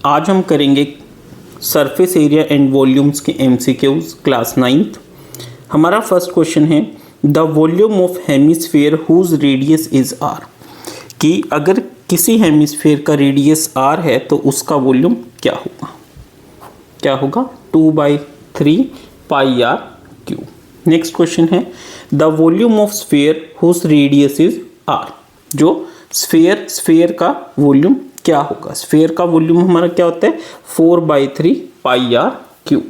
आज हम करेंगे सरफेस एरिया एंड वॉल्यूम्स के एमसीक्यूज क्लास 9th। हमारा फर्स्ट क्वेश्चन है the volume of hemisphere whose radius is r, कि अगर किसी हेमिस्फीयर का रेडियस आर है तो उसका वॉल्यूम क्या होगा 2/3 pi r cube. Next question है the volume of sphere whose radius is r, जो स्फीयर का वॉल्यूम क्या होगा। स्फीयर का वॉल्यूम हमारा क्या होता है 4/3 पाई आर क्यू।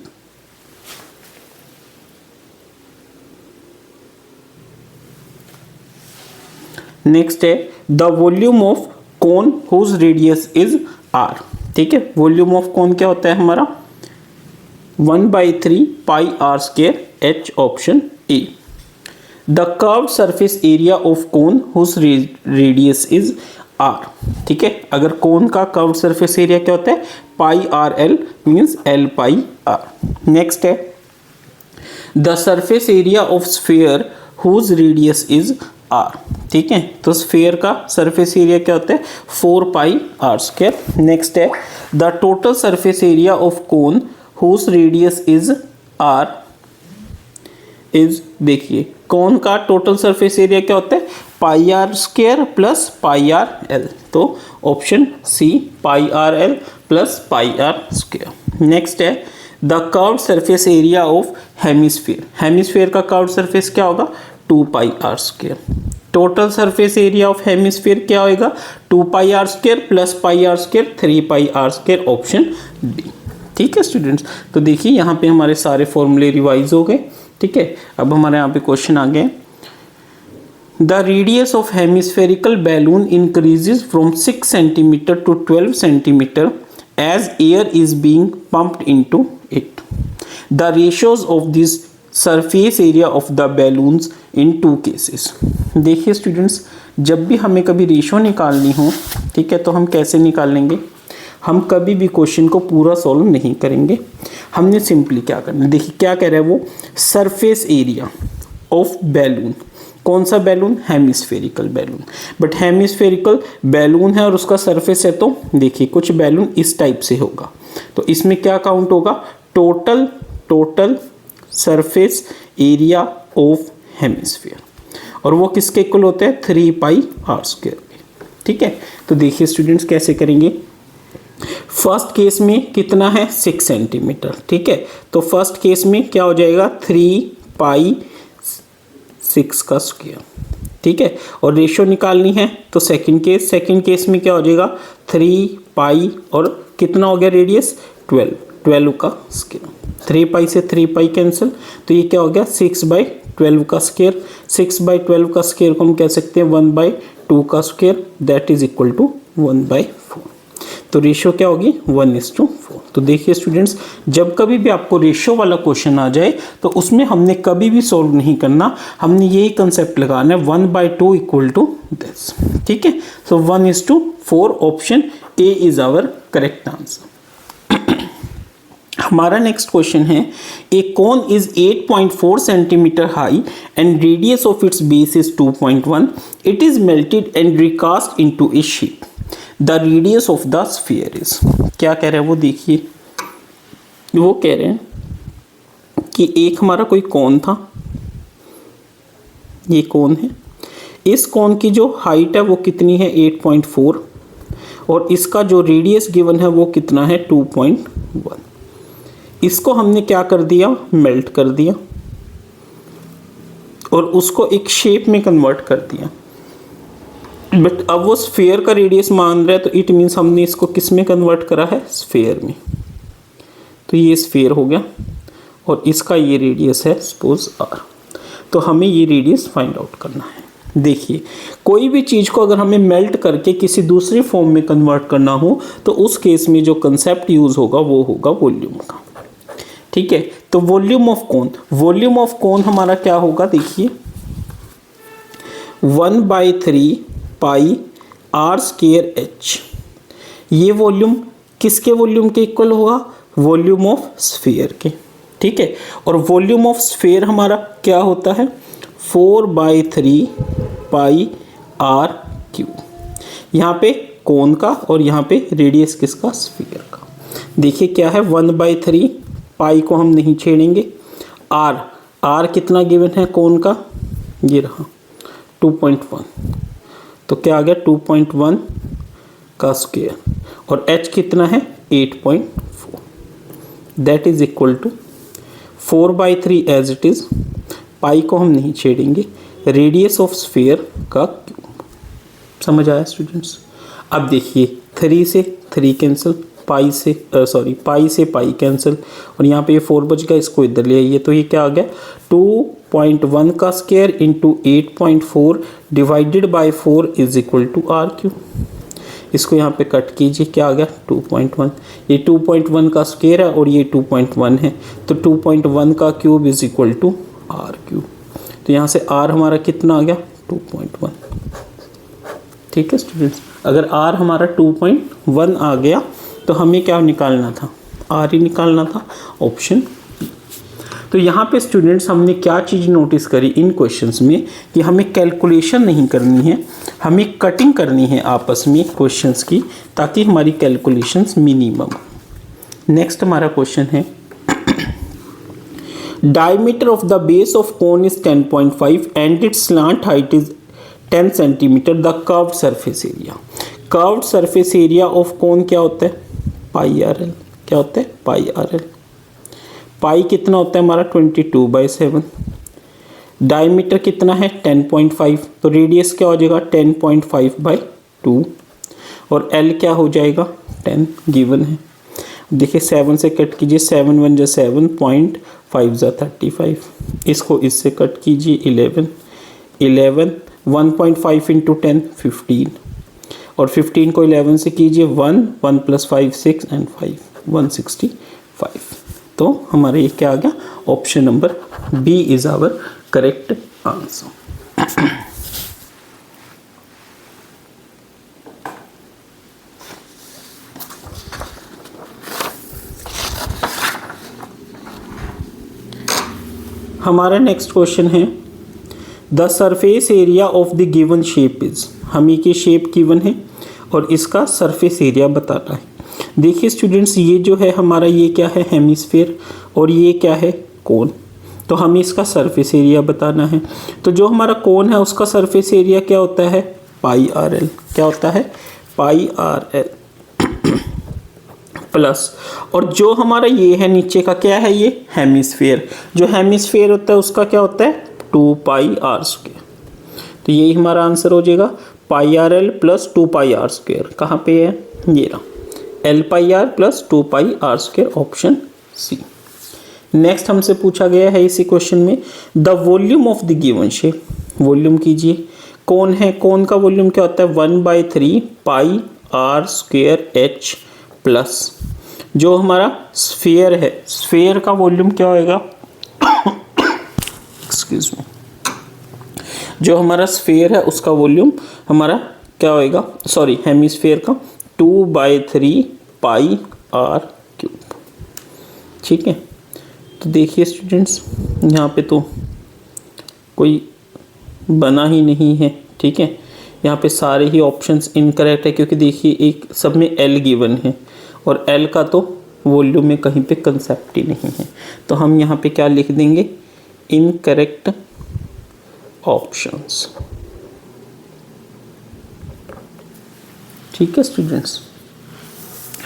नेक्स्ट है the volume of cone whose radius is are. ठीक है, वॉल्यूम ऑफ कोन क्या होता है हमारा 1/3 pi are square H, option A. The curved surface area of cone whose radius is are. ठीक है, अगर कोन का कर्व्ड सरफेस एरिया क्या होता है pi R L, means L pi R. Next है the surface area of sphere whose radius is are. ठीक है, तो स्फीयर का सरफेस एरिया क्या होता है 4 पाई आर स्क्वायर। नेक्स्ट है the total surface area of cone whose radius is R is, देखिए कोन का टोटल सरफेस एरिया क्या होता है pi are square plus pi R L, तो option C pi R L plus pi are square. Next है the curved surface area of hemisphere. Hemisphere का curved surface क्या होगा 2 pi are square. Total surface area of hemisphere क्या होगा 2 pi are square plus pi are square 3 pi are square, option B. ठीक है students, तो देखिए यहाँ पे हमारे सारे फॉर्मूले रिवाइज हो गए। ठीक है, अब हमारे यहाँ पे क्वेश्चन आ गए the radius of hemispherical balloon increases from 6 centimetre to 12 centimetre as air is being pumped into it. The ratios of this surface area of the balloons in 2 cases. देखिए स्टूडेंट्स, जब भी हमें कभी रेशियो निकालनी हो, ठीक है, तो हम कैसे निकालेंगे, हम कभी भी क्वेश्चन को पूरा सॉल्व नहीं करेंगे। हमने सिंपली क्या करना है, देखिए क्या कह रहा है वो सरफेस एरिया ऑफ बैलून। कौन सा balloon hemispherical balloon, but hemispherical balloon है और उसका सरफेस है, तो देखिए कुछ बैलून इस टाइप से होगा, तो इसमें क्या काउंट होगा total surface area of hemisphere, और वो किसके इक्वल होते हैं 3 पाई आर स्क्वायर। ठीक है, तो देखिए स्टूडेंट्स कैसे करेंगे। फर्स्ट केस में कितना है 6 सेंटीमीटर। ठीक है, तो फर्स्ट केस में क्या हो जाएगा 3 पाई 6 का स्क्वायर। ठीक है, और रेशियो निकालनी है तो सेकंड केस में क्या हो जाएगा 3 पाई और कितना हो गया रेडियस 12 का स्क्वायर। 3 पाई से 3 पाई कैंसिल, तो ये क्या हो गया 6/12 का स्क्वायर। 6/12 का स्क्वायर को हम कह सकते हैं 1/2 का square, that is equal to 1/4। तो रेशियो क्या होगी 1:4। तो देखिए स्टूडेंट्स, जब कभी भी आपको रेशियो वाला क्वेश्चन आ जाए तो उसमें हमने कभी भी सॉल्व नहीं करना, हमने यही कंसेप्ट लगाना है 1/2 इक्वल टू दिस। ठीक है, so 1:4, option A is our correct answer. हमारा नेक्स्ट क्वेश्चन है a cone is 8.4 centimetre high and radius of its base is 2.1। It is melted and recast into a sheet. The radius of the sphere is, क्या कह रहे हैं वो देखिए, वो कह रहे हैं कि एक हमारा कोई कोन था, ये कोन है, इस कोन की जो हाइट है वो कितनी है 8.4 और इसका जो रेडियस गिवन है वो कितना है 2.1। इसको हमने क्या कर दिया मेल्ट कर दिया और उसको एक शेप में कन्वर्ट कर दिया, बट अब वो स्फीयर का रेडियस मान रहा है, तो इट मीन्स हमने इसको किस में कन्वर्ट करा है स्फीयर में। तो ये स्फीयर हो गया और इसका ये रेडियस है सपोज आर, तो हमें ये रेडियस फाइंड आउट करना है। देखिए कोई भी चीज़ को अगर हमें मेल्ट करके किसी दूसरी फॉर्म में कन्वर्ट करना हो तो उस केस में जो कंसेप्ट यूज होगा वो होगा वॉल्यूम का। ठीक है, तो वॉल्यूम ऑफ कोन हमारा क्या होगा, देखिए 1/3 पाई आर स्क्वायर एच। ये वॉल्यूम किसके वॉल्यूम के इक्वल होगा वॉल्यूम ऑफ स्फीयर के। ठीक है, और वॉल्यूम ऑफ स्फीयर हमारा क्या होता है 4/3 पाई आर क्यू। यहाँ पे कोन का और यहाँ पे रेडियस किसका स्फीयर का। देखिए क्या है 1/3, पाई को हम नहीं छेड़ेंगे। आर कितना गिवन है कोण का, ये रहा 2.1, तो क्या आ गया 2.1 का स्क्वायर, और एच कितना है 8.4, that is equal to 4/3 as it is, pi को हम नहीं छेड़ेंगे, रेडियस ऑफ स्फीयर का क्यूब। समझ आया स्टूडेंट्स? अब देखिए 3 से 3 कैंसिल, पाई से पाई कैंसिल, और यहाँ पे ये 4 बच गया, इसको इधर ले आइए, तो ये क्या आ गया 2.1 का square into 8.4 divided by 4 is equal to r cube. इसको यहाँ पे कट कीजिए, क्या आ गया 2.1, ये 2.1 का स्क्वायर है और ये 2.1 है, तो 2.1 का cube is equal to r cube. तो यहाँ से आर हमारा कितना आ गया 2.1। ठीक है स्टूडेंट्स, अगर आर हमारा 2.1 आ गया तो हमें क्या निकालना था, आर ही निकालना था, ऑप्शन बी। तो यहाँ पे स्टूडेंट्स हमने क्या चीज़ नोटिस करी इन क्वेश्चंस में कि हमें कैलकुलेशन नहीं करनी है, हमें कटिंग करनी है आपस में क्वेश्चंस की, ताकि हमारी कैलकुलेशंस मिनिमम। नेक्स्ट हमारा क्वेश्चन है diameter of the base of cone is 10.5 and it's slant height is 10 centimetre, the curved surface area. Curved surface area of कोन क्या होता है पाई आर एल, क्या होता है पाई आर एल। पाई कितना होता है हमारा 22/7, डायमीटर कितना है 10.5, तो रेडियस क्या हो जाएगा 10.5/2, और एल क्या हो जाएगा 10 गिवन है। देखिए 7 से कट कीजिए, 7 1 = 7, 0.5 = 35, इसको इससे कट कीजिए 11 1.5 इंटू 10 15, और 15 को 11 से कीजिए 1 + 5 6 एंड 5 165। तो हमारे ये क्या आ गया, option number B is our correct answer. हमारा नेक्स्ट क्वेश्चन है the surface area of the given shape is, हमें की शेप गिवन है और इसका सरफेस एरिया बताना है। देखिए स्टूडेंट्स, ये जो है हमारा ये क्या है हेमिस्फीयर, और ये क्या है कोन, तो हमें इसका सरफेस एरिया बताना है। तो जो हमारा कोन है उसका सरफेस एरिया क्या होता है पाई आर एल, क्या होता है पाई आर एल प्लस, और जो हमारा ये है नीचे का क्या है ये हेमिस्फीयर, जो हेमिस्फीयर होता है उसका क्या होता है 2πr²। तो यही हमारा आंसर हो जाएगा πrl + 2πr²। कहाँ पे है ये रहा Lπr + 2πr², option C. Next हमसे पूछा गया है इसी क्वेश्चन में the volume of the given shape, volume कीजिए, कौन है कौन का वॉल्यूम क्या होता है 1/3 πr² h प्लस जो हमारा स्फीयर है, स्फीयर का वॉल्यूम क्या होएगा एक्सक्यूज मी, जो हमारा स्फीयर है उसका वॉल्यूम हमारा क्या होएगा, सॉरी हेमिस्फीयर का 2/3 πr³। ठीक है, तो देखिए स्टूडेंट्स यहाँ पे तो कोई बना ही नहीं है। ठीक है, यहाँ पे सारे ही ऑप्शंस इनकरेक्ट है, क्योंकि देखिए एक सब में एल गिवन है और एल का तो वॉल्यूम में कहीं पे कंसेप्ट ही नहीं है, तो हम यहाँ पे क्या लिख देंगे इनकरेक्ट ऑप्शंस। ठीक है स्टूडेंट्स,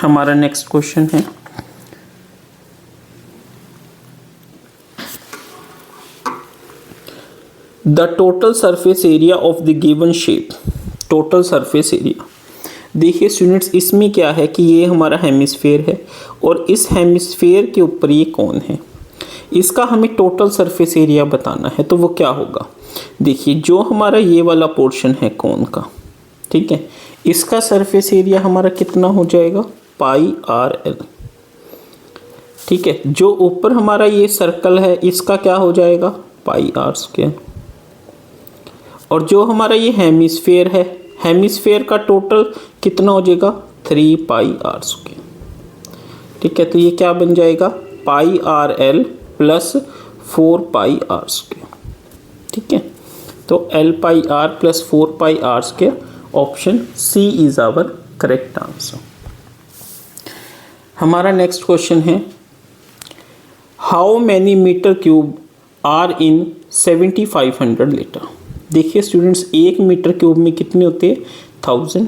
हमारा नेक्स्ट क्वेश्चन है the total surface area of the given shape, total surface area. देखिए स्टूडेंट्स, इसमें क्या है कि ये हमारा हेमिस्फीयर है और इस हेमिस्फीयर के ऊपर ये कौन है, इसका हमें टोटल सरफेस एरिया बताना है। तो वो क्या होगा, देखिए जो हमारा ये वाला पोर्शन है कौन का, ठीक है, इसका सरफेस एरिया हमारा कितना हो जाएगा πrl। ठीक है, जो ऊपर हमारा ये सर्कल है इसका क्या हो जाएगा πr², और जो हमारा ये हेमिस्फीयर है, हेमिस्फीयर का टोटल कितना हो जाएगा 3πr²। ठीक है, तो ये क्या बन जाएगा πrl + 4πr²। ठीक है, तो Lπr + 4πr², option C is our correct answer. हमारा नेक्स्ट क्वेश्चन है, how many metre cube are in 7500 litre. देखिए स्टूडेंट्स, 1 मीटर क्यूब में कितने होते हैं, 1000।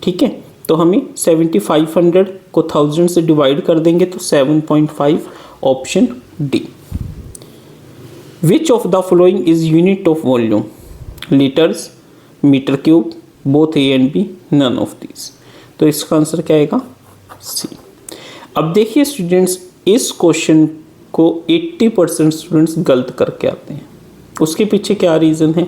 ठीक है, तो हमें 7500 को 1000 से डिवाइड कर देंगे तो 7.5, option D. Which of the following is unit of volume, litres, metre cube, both A and B, none of these. तो इसका आंसर क्या आएगा, सी। अब देखिए स्टूडेंट्स, इस क्वेश्चन को 80% स्टूडेंट्स गलत करके आते हैं। उसके पीछे क्या रीज़न है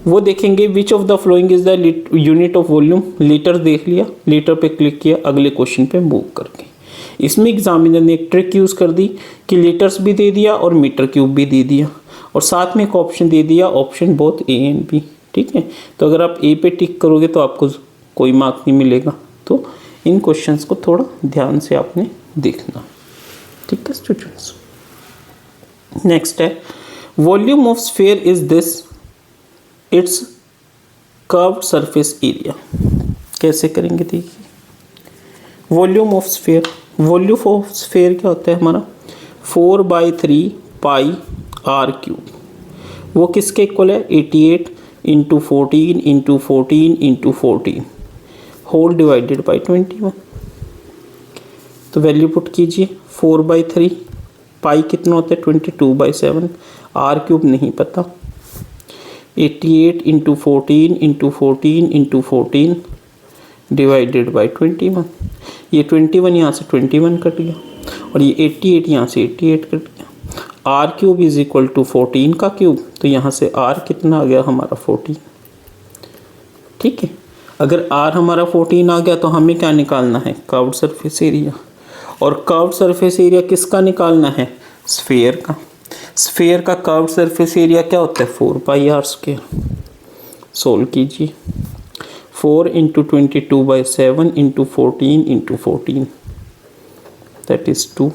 वो देखेंगे। विच of the following is the unit of volume, litre देख लिया, लीटर पे क्लिक किया, अगले क्वेश्चन पे मूव करके। इसमें एग्जामिनर ने एक ट्रिक यूज़ कर दी कि लीटर्स भी दे दिया और मीटर क्यूब भी दे दिया और साथ में एक ऑप्शन दे दिया, option both A and B. ठीक है, तो अगर आप ए पे टिक करोगे तो आपको कोई मार्क नहीं मिलेगा। तो इन क्वेश्चंस को थोड़ा ध्यान से आपने देखना। ठीक है स्टूडेंट्स, नेक्स्ट है, volume of sphere is this its curved surface area. कैसे करेंगे देखिए, volume of sphere, volume of sphere क्या होता है हमारा, 4/3 पाई आर क्यूब। वो किसके इक्वल है, 88 into 14 into 14 into 14 whole divided by 21। तो वैल्यू पुट कीजिए, 4/3 पाई कितना होता है, 22/7, आर क्यूब नहीं पता, 88 into 14 into 14 into 14 divided by 21। ये 21 यहाँ से 21 कट गया और ये 88 यहाँ से 88 कट गया। R cube is equal to 14 का क्यूब, तो यहाँ से आर कितना आ गया हमारा 14। ठीक है, अगर आर हमारा 14 आ गया तो हमें क्या निकालना है, कर्व्ड सरफेस एरिया। और कर्व्ड सरफेस एरिया किसका निकालना है, स्फीयर का। स्फीयर का कर्व्ड सरफेस एरिया क्या होता है, 4πr²। सोल्व कीजिए, 4 into 22/7 into 14 into 14 that is 2,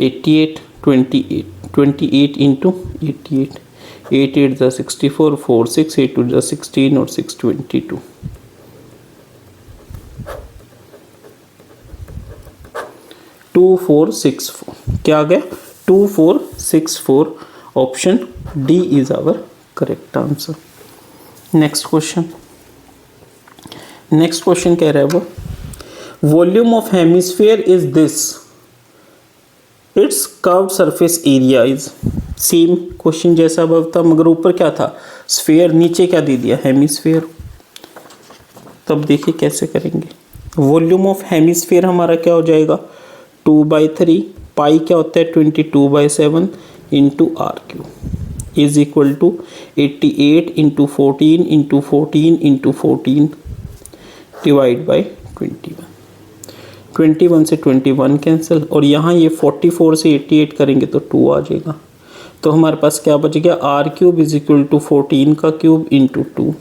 88 28 into 88, 8 8 ज़ा 64, 4 6 8 2 ज़ा 16 और 6 22। 2464 क्या आ गया, 2464, option D is our correct answer. Next question, next question कह रहा है वो, volume of hemisphere is this its curved surface area is. Same question जैसा अब था, मगर ऊपर क्या था, स्फीयर, नीचे क्या दे दिया, हेमिस्फीयर। तब देखिए कैसे करेंगे। वॉल्यूम ऑफ हेमिस्फीयर हमारा क्या हो जाएगा, 2/3 पाई क्या होता है, 22/7 into r cube is equal to 88 into 14 into 14 into 14 divide by 21। 21 से 21 कैंसिल और यहाँ ये 44 से 88 करेंगे तो 2 आ जाएगा। तो हमारे पास क्या बच गया, r cube is equal to 14 का क्यूब इंटू 2।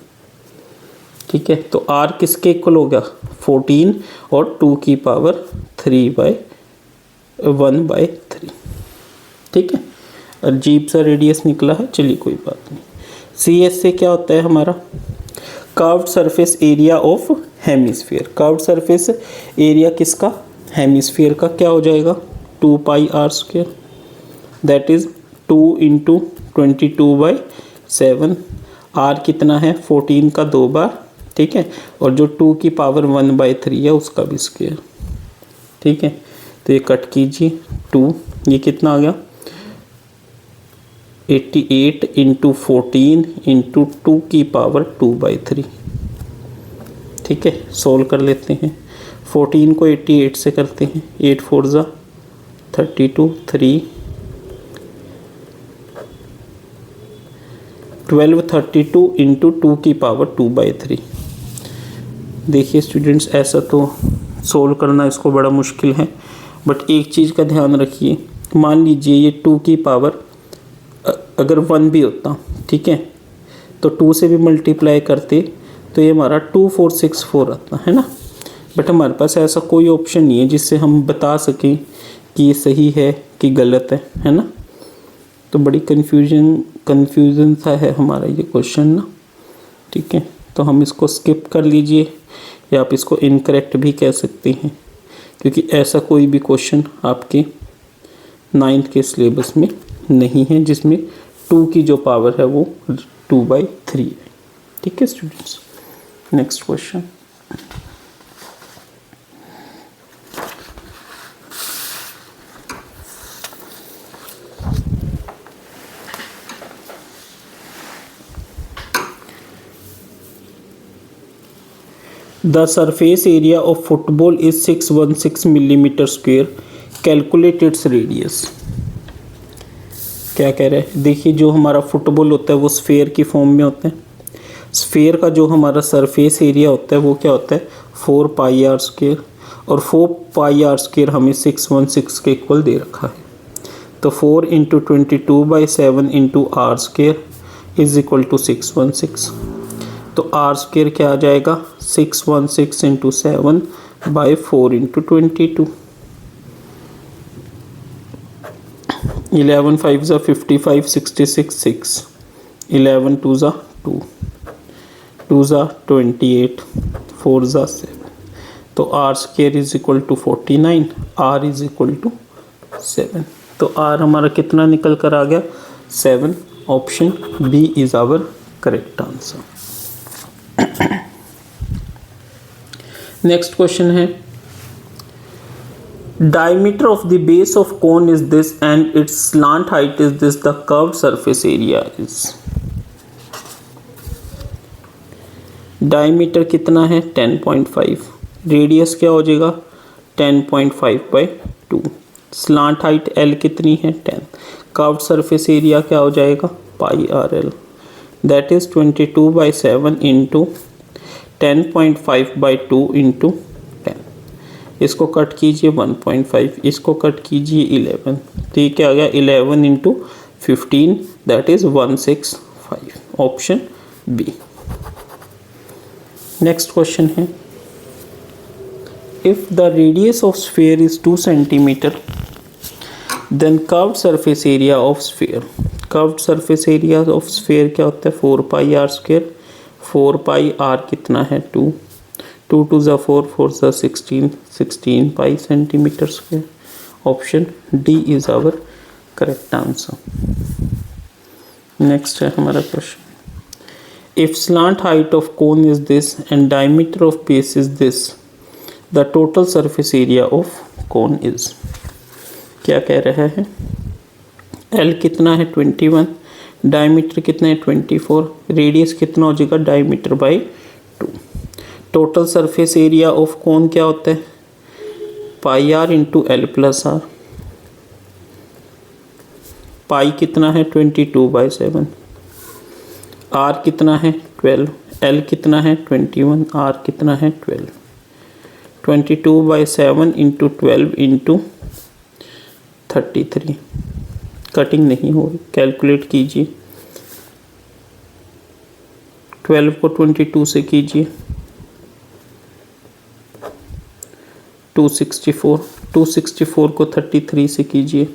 ठीक है, तो आर किसके इक्वल हो गया, 14 और 2 की पावर 3/1/3। ठीक है, अजीब सा रेडियस निकला है, चलिए कोई बात नहीं। सी एस से क्या होता है हमारा, curved surface area of hemisphere. Curved surface area किसका, हेमिस्फीयर का, क्या हो जाएगा, 2πr², that is 2 into 22/7। R कितना है, 14 का 2 बार। ठीक है, और जो 2 की पावर 1/3 है उसका भी स्क्वायर। ठीक है, तो ये कट कीजिए, 2, ये कितना आ गया, 88 इंटू 14 इंटू 2 की पावर 2/3। ठीक है, सोल्व कर लेते हैं। 14 को 88 से करते हैं, 8 4 ज़ा 32, 3 12 32 इंटू 2 की पावर 2/3। देखिए स्टूडेंट्स, ऐसा तो सोल्व करना इसको बड़ा मुश्किल है, बट एक चीज़ का ध्यान रखिए, मान लीजिए ये 2 की पावर अगर 1 भी होता, ठीक है, तो 2 से भी मल्टीप्लाई करते तो ये हमारा 2464 आता है ना। बट हमारे पास ऐसा कोई ऑप्शन नहीं है जिससे हम बता सकें कि ये सही है कि गलत है ना। तो बड़ी कन्फ्यूजन सा है हमारा ये क्वेश्चन ना। ठीक है, तो हम इसको स्किप कर लीजिए या आप इसको इनकरेक्ट भी कह सकते हैं, क्योंकि ऐसा कोई भी क्वेश्चन आपके 9th के सिलेबस में नहीं है जिसमें 2 की जो पावर है वो 2/3 है। ठीक है students, next question. The surface area of football is 616 millimeter square. Calculate its radius. क्या कह रहे हैं? देखिए जो हमारा फुटबॉल होता है वो स्फेयर की फॉर्म में होता है। स्फेयर का जो हमारा सरफेस एरिया होता है वो क्या होता है 4πr², और 4πr² हमें 616 के इक्वल दे रखा है। तो 4 × 22/7 × r² इज इक्वल टू 616। तो r² क्या आ जाएगा 616 × 7/4 × 22। 11 5 ज़ा 55, 66 6, 11 2 ज़ा 2, 2 ज़ा 28, 4 ज़ा 7। तो r² is equal to 49, r is equal to 7। तो r हमारा कितना निकल कर आ गया 7। Option B is our correct answer. Next question है diameter of the base of cone is this and its slant height is this, the curved surface area is। Diameter कितना है 10.5, रेडियस क्या हो जाएगा 10.5/2, स्लांट हाइट L कितनी है 10, curved surface area क्या हो जाएगा πRL, दैट इज 22/7 × 10.5/2 × 10। इसको कट कीजिए 1.5, इसको कट कीजिए 11, तो ये क्या आ गया 11 × 15, that is 165। Option B. Next question है if the radius of sphere is 2 centimetre then curved surface area of sphere. Curved surface area of sphere क्या होता है 4πr², 4πr कितना है 2, 2 2 ज़ा 4, 4 ज़ा 16, 16 pi centimetre square. Option D is our correct answer. Next है हमारा question if slant height of cone is this and diameter of base is this, the total surface area of cone is. क्या कह रहा है L कितना है 21, diameter कितना है 24, रेडियस कितना हो जाएगा diameter by 2। Total surface area of कोन क्या होता है πr × L + r। पाई कितना है 22/7, r कितना है 12, L कितना है 21, r कितना है 12। 22/7 × 12 × 33, कटिंग नहीं हो रही, कैलकुलेट कीजिए। 12 को 22 से कीजिए 264, 264 को 33 से कीजिए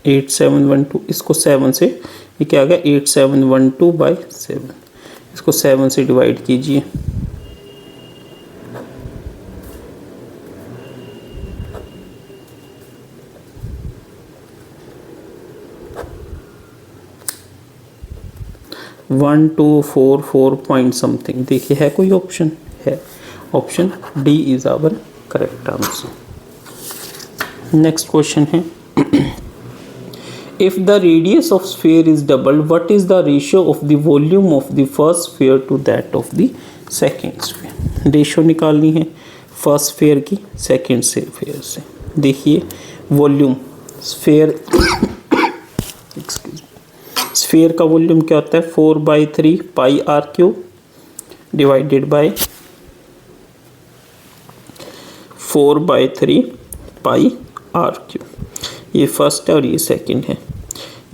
8712, इसको 7 से, ये क्या आ गया 8712/7, इसको 7 से डिवाइड कीजिए। One 2 4 4 point something. देखिए है कोई ऑप्शन है, option D is our correct answer. Next question है if the radius of sphere is double what is the ratio of the volume of the first sphere to that of the second sphere. Ratio निकालनी है first sphere की second sphere से। देखिए volume sphere excuse sphere का volume क्या होता है 4/3 πr³ divided by 4/3 πr³। ये फर्स्ट है और ये सेकंड है,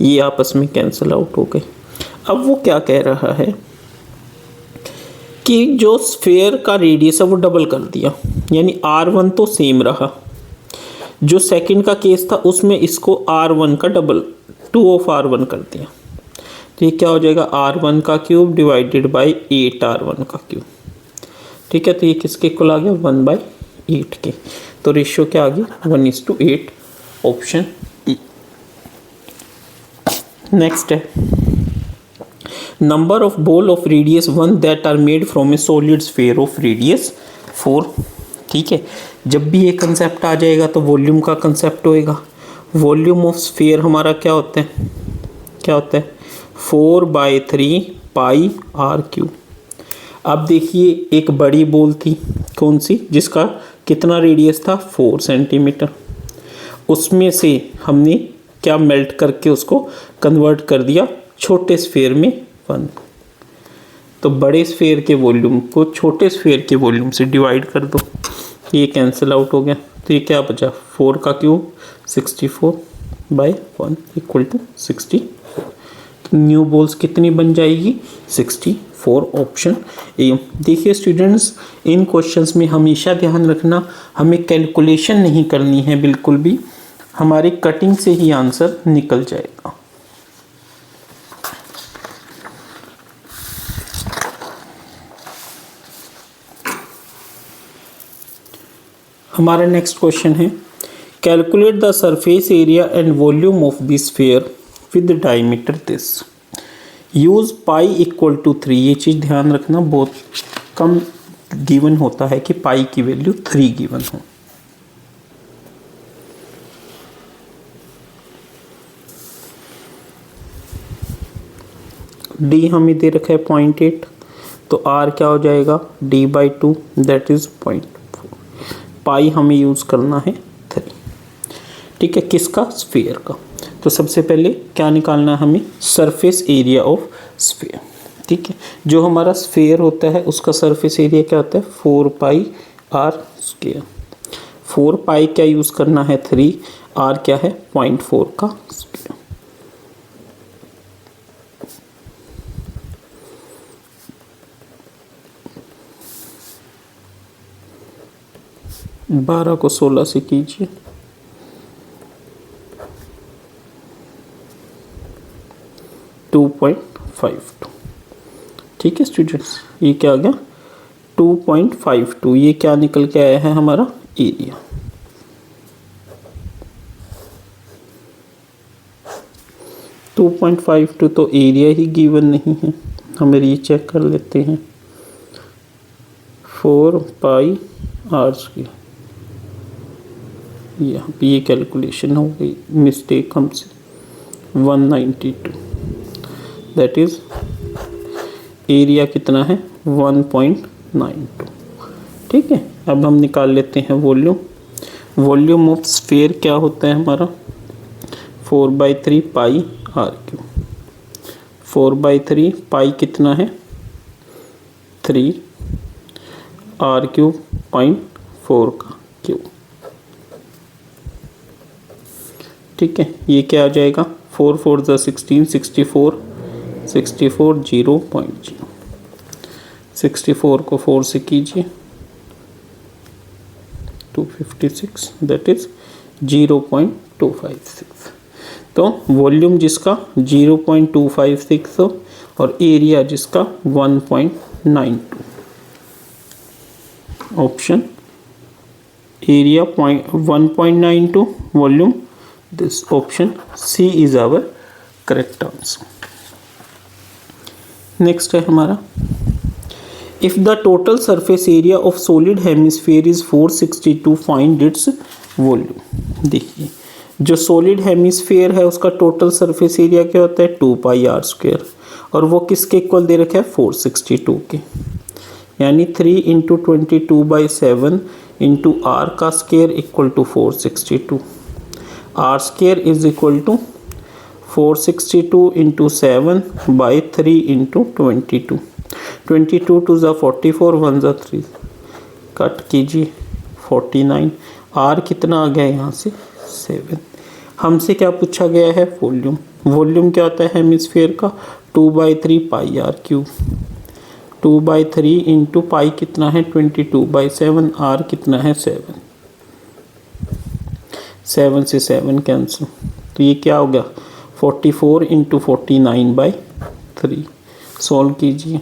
ये आपस में कैंसिल आउट हो गए। अब वो क्या कह रहा है कि जो स्फीयर का रेडियस है वो डबल कर दिया, यानी r1 तो सेम रहा, जो सेकंड का केस था उसमें इसको r1 का डबल 2 ऑफ r1 कर दिया। तो ये क्या हो जाएगा R1 का क्यूब डिवाइडेड बाई 8R1 का क्यूब। ठीक है, तो ये किसके इक्वल आ गया 1/8 के। तो रेशियो क्या आ गया 1:8, ऑप्शन ई। नेक्स्ट है number of ball of radius 1 that are made from a solid sphere of radius 4। ठीक है, जब भी ये कंसेप्ट आ जाएगा तो वॉल्यूम का कंसेप्ट होएगा। वॉल्यूम ऑफ स्फीयर हमारा क्या होता है, 4/3 पाई आर क्यूब। अब देखिए एक बड़ी बॉल थी, कौन सी, जिसका कितना रेडियस था 4 सेंटीमीटर। उसमें से हमने क्या मेल्ट करके उसको कन्वर्ट कर दिया छोटे स्फीयर में 1। तो बड़े स्फीयर के वॉल्यूम को छोटे स्फीयर के वॉल्यूम से डिवाइड कर दो, ये कैंसिल आउट हो गया। तो ये क्या बचा 4 का क्यूब 64/1 इक्वल टू 64। तो न्यू बॉल्स कितनी बन जाएगी 64, ऑप्शन ए। देखिए स्टूडेंट्स, इन क्वेश्चंस में हमेशा ध्यान रखना हमें कैलकुलेशन नहीं करनी है बिल्कुल भी, हमारी कटिंग से ही आंसर निकल जाएगा। हमारा नेक्स्ट क्वेश्चन है calculate the surface area and volume of the sphere with diameter this. Use pi equal to 3। ये चीज़ ध्यान रखना, बहुत कम गिवन होता है कि पाई की वैल्यू 3 गिवन हो। डी हमें दे रखा है 0.8, तो आर क्या हो जाएगा d/2 दैट इज 0.4। पाई हमें यूज़ करना है 3। ठीक है, किसका स्फीयर का। तो सबसे पहले क्या निकालना है हमें सरफेस एरिया ऑफ स्फीयर। ठीक है, जो हमारा स्फीयर होता है उसका सरफेस एरिया क्या होता है 4πr²। 4π क्या यूज़ करना है 3, r क्या है 0.4 का स्क्वायर। 12 को 16 से कीजिए, 2.52। ठीक है स्टूडेंट्स, ये क्या आ गया 2.52। ये क्या निकल के आया है हमारा एरिया। टू 2.52 तो एरिया ही गिवन नहीं है, हम रीचेक कर लेते हैं। 4πr², यहाँ पे ये कैलकुलेशन हो गई मिस्टेक हमसे। 192 दैट इज एरिया कितना है 1.92। ठीक है, अब हम निकाल लेते हैं वॉल्यूम। वॉल्यूम ऑफ स्फीयर क्या होता है हमारा 4/3 पाई r³। 4/3 पाई कितना है 3, r³ 0.4 का क्यूब। ठीक है, ये क्या आ जाएगा 4 4 16, 64 64 0.0। 64 को 4 से कीजिए 256 दैट इज 0.256। तो वॉल्यूम जिसका 0.256 हो और एरिया जिसका 1.92, option area 1.92, volume this, option C is our correct answer. Next है हमारा if the total surface area of solid hemisphere is 462 find its volume. देखिए जो सॉलिड हेमिस्फीयर है उसका टोटल सरफेस एरिया क्या होता है 2πr², और वो किसके इक्वल दे रखा है 462 के, यानी 3 × 22/7 × r का square equal to 462। r² is equal to 462 × 7/3 × 22। 22 2 ज़ा 44, 1 ज़ा 3, कट कीजिए 49। r कितना आ गया यहाँ से 7। हमसे क्या पूछा गया है वॉल्यूम। वॉल्यूम क्या होता है हेमिस्फीयर का 2/3 पाई r³। 2/3 × पाई कितना है 22/7, r कितना है 7। 7 से 7 कैंसिल, तो ये क्या हो गया 44 × 49/7। 3 सॉल्व कीजिए।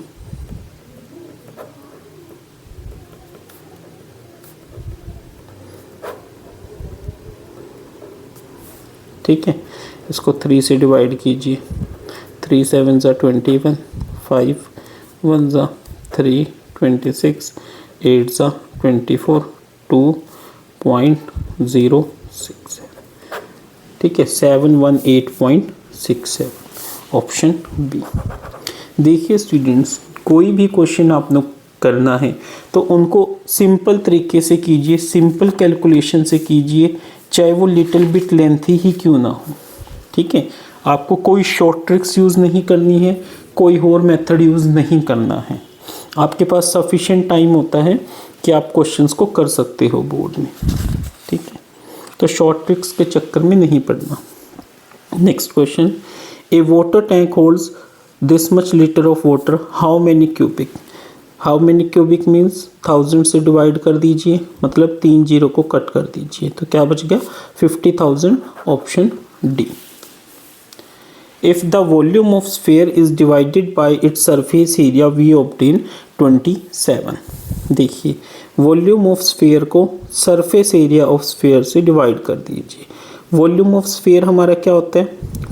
ठीक है, इसको 3 से डिवाइड कीजिए। 3 7 ज़ा 21, 5 1 ज़ा 3 26, 8 ज़ा 24, 2.067। ठीक है, 718.67 ऑप्शन बी। देखिए स्टूडेंट्स, कोई भी क्वेश्चन आप लोग करना है तो उनको सिंपल तरीके से कीजिए, सिंपल कैलकुलेशन से कीजिए, चाहे वो लिटिल बिट लेंथी ही क्यों ना हो। ठीक है, आपको कोई शॉर्ट ट्रिक्स यूज़ नहीं करनी है, कोई और मेथड यूज़ नहीं करना है। आपके पास सफिशिएंट टाइम होता है कि आप क्वेश्चंस को कर सकते हो बोर्ड में। ठीक है, तो शॉर्ट ट्रिक्स के चक्कर में नहीं पड़ना। Next question, A water tank holds this much litre of water, how many cubic. How many cubic means 1000 से डिवाइड कर दीजिए, मतलब 3 जीरो को कट कर दीजिए, तो क्या बच गया 50,000, option D. If the volume of sphere is divided by its surface area, we obtain 27। देखिए, वॉल्यूम ऑफ स्फीयर को सरफेस एरिया ऑफ स्फीयर से डिवाइड कर दीजिए। वॉल्यूम ऑफ स्फीयर हमारा क्या होता है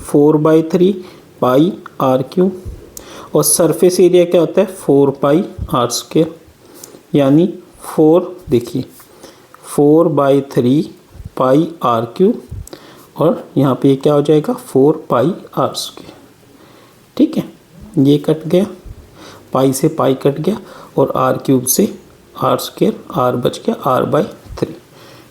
4/3 पाई आर क्यू, और सरफेस एरिया क्या होता है 4 पाई आर स्क्वायर, यानी 4, देखिए 4/3 पाई आर क्यू, और यहाँ पे क्या हो जाएगा 4 पाई आर स्क्वायर। ठीक है, ये कट गया, पाई से पाई कट गया, और आर क्यूब से आर स्क्वायर, आर बच गया r/3।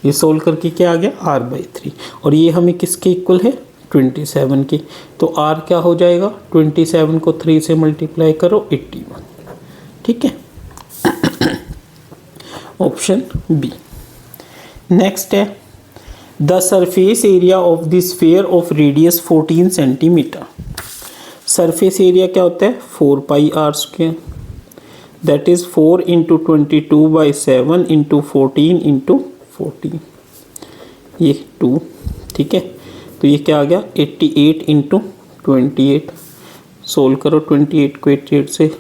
ये सोल्व करके क्या आ गया r/3, और ये हमें किसके इक्वल है 27 के। तो r क्या हो जाएगा 27 को 3 से मल्टीप्लाई करो 81। ठीक है, ऑप्शन बी। नेक्स्ट है the surface area of the sphere of radius 14 centimetre. Surface area क्या होता है 4 pi are square, that is 4 into 22/7 into 14 into 14, ये 2। ठीक है, तो ये क्या आ गया 88 इंटू 28। सोल्व करो 28 को 88 से,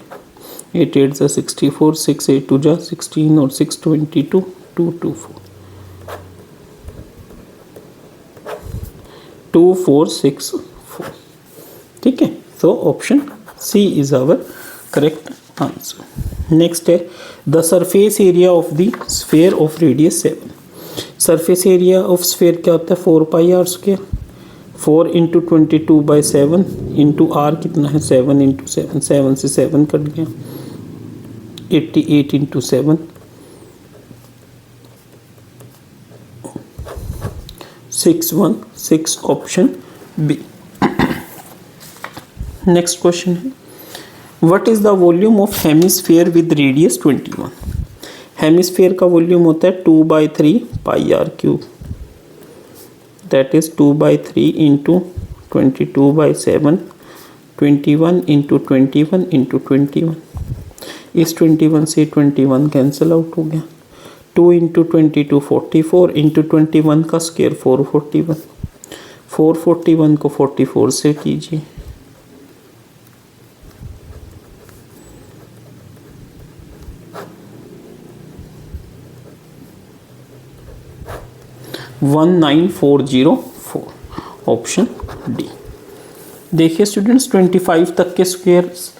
8 8 ज़ा 64, 6 8 2 ज़ा 16, और 6 22 224 2464। ठीक है, so option C is our correct answer. Next है the surface area of the sphere of radius 7। Surface area of sphere क्या होता है 4 pi are square, 4 into 22/7 into R कितना है 7 इंटू 7, 7 से 7 कट गया, 88 into 7, 616, option B. Next question है what is the volume of hemisphere with radius 21। Hemisphere का वॉल्यूम होता है 2/3 pi are cube, that is 2/3 into 22/7, 21 into 21 into 21। इस 21 से 21 कैंसिल आउट हो गया, 2 इंटू 22 44 इंटू 21 का स्क्वायर 441, 441 को 44 से कीजिए, 19404, ऑप्शन डी। देखिए स्टूडेंट्स 25 तक के स्क्वायर्स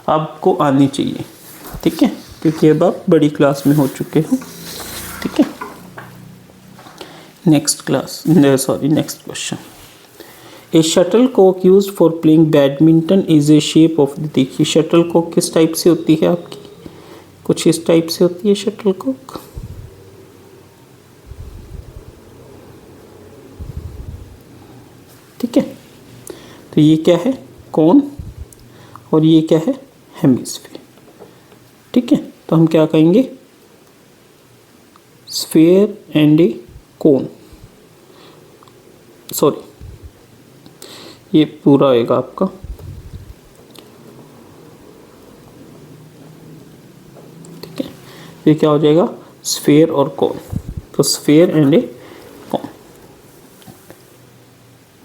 आपको आने चाहिए। ठीक है, क्योंकि अब आप बड़ी क्लास में हो चुके हो। ठीक है, next question, a shuttlecock use for playing badminton is a shape of. देखिए शटल कॉक किस टाइप से होती है आपकी, कुछ इस टाइप से होती है शटल कॉक। ठीक है, तो ये क्या है कोन, और ये क्या है हेमिस्फीयर। ठीक है, तो हम क्या कहेंगे sphere and a cone, sorry ये पूरा आएगा आपका। ठीक है, ये क्या हो जाएगा स्फीयर और कोन, तो sphere and a cone.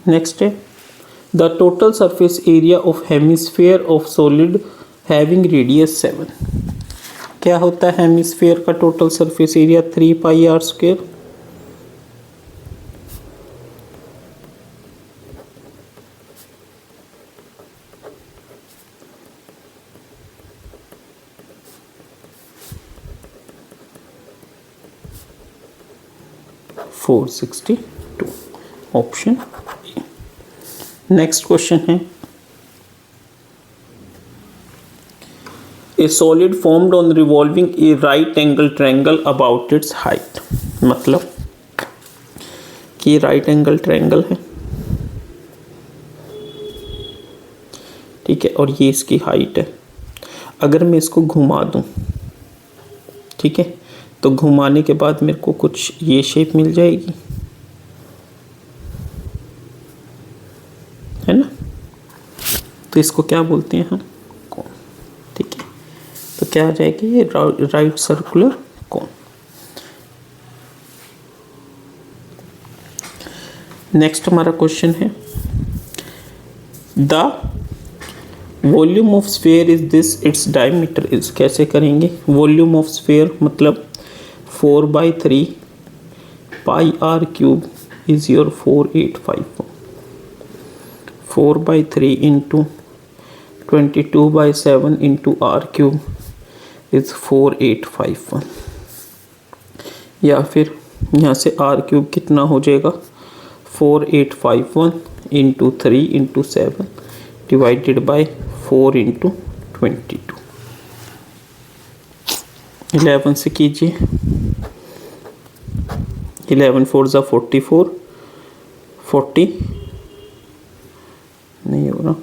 Next है the total surface area of hemisphere of solid having radius 7। क्या होता है हेमिस्फेयर का total surface area? 3πr²। (462) option A. Next question है, a solid formed on revolving a right angle triangle about its height. मतलब कि right angle triangle है, ठीक है, और ये इसकी हाइट है। अगर मैं इसको घुमा दूं, ठीक है, तो घुमाने के बाद मेरे को कुछ ये शेप मिल जाएगी, है ना। तो इसको क्या बोलते हैं हम? कोन। ठीक है, तो क्या आ जाएगी? ये राइट सर्कुलर कोन। नेक्स्ट हमारा क्वेश्चन है, the volume of sphere is this, its diameter is. कैसे करेंगे? वॉल्यूम ऑफ स्फीयर मतलब 4/3 πr³ is your 4851. 4/3 into 22/7 into r³ is 4851. या फिर यहाँ से r³ कितना हो जाएगा? 4851 into 3 into 7 divided by 4 into 22. 11 से कीजिए, 11 4 ज़ा 44, 40 नहीं हो रहा,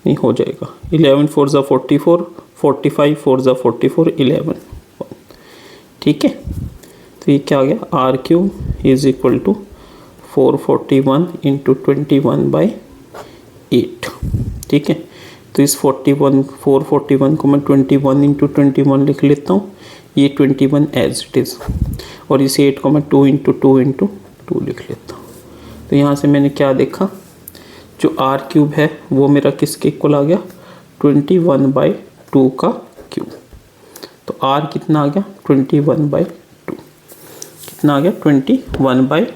नहीं हो जाएगा। 11 4 ज़ा 44, 45 4 ज़ा 44, 11। ठीक है, तो ये क्या आ गया? r³ is equal to 441 into 21/8। ठीक है, तो इस 441 को मैं 21 इंटू 21 लिख लेता हूँ, ये 21 एज इट इज़, और इस 8 को मैं 2 इंटू 2 इंटू 2 लिख लेता हूँ। तो यहाँ से मैंने क्या देखा? जो r³ है वो मेरा किसके इक्वल आ गया? 21/2 का क्यूब। तो r कितना आ गया? 21/2। कितना आ गया? 21/2।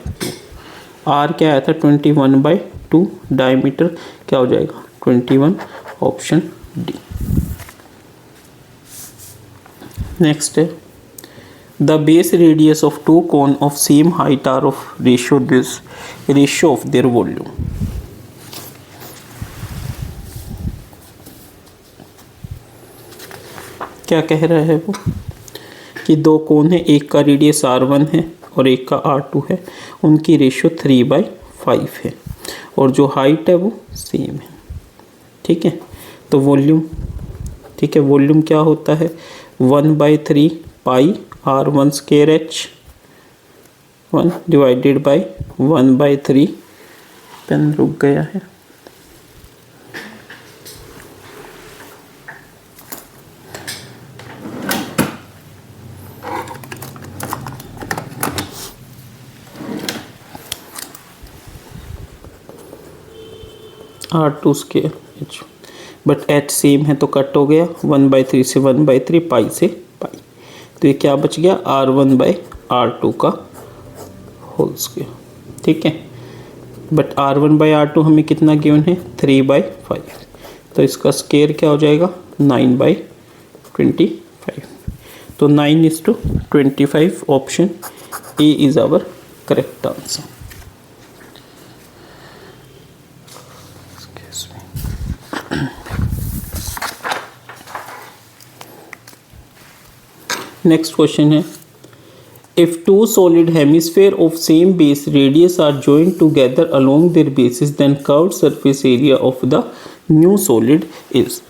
r क्या आया था? 21/2। डायमीटर क्या हो जाएगा? 21। Option D. नेक्स्ट है, the base radius of two cone of same height are of ratio of their volume. क्या कह रहा है वो? कि दो कोन है, एक का रेडियस r1 है और एक का r2 है, उनकी रेशियो 3/5 है और जो हाइट है वो सेम है। ठीक है, तो वॉल्यूम, ठीक है, वॉल्यूम क्या होता है? 1/3 πr1² डिवाइडेड बाय 1/3। पेन रुक गया है। r2², बट h सेम है तो कट हो गया। 1/3 से 1/3, पाई से पाई, तो ये क्या बच गया? r1/r2 का होल स्क्वायर। ठीक है, बट r1/r2 हमें कितना गिवन है? 3/5, तो इसका स्क्वायर क्या हो जाएगा? 9/25। तो 9:25 option A is our correct answer. Next question है, if two solid hemisphere of same base radius R joined together along their bases then curved surface area of the new solid is.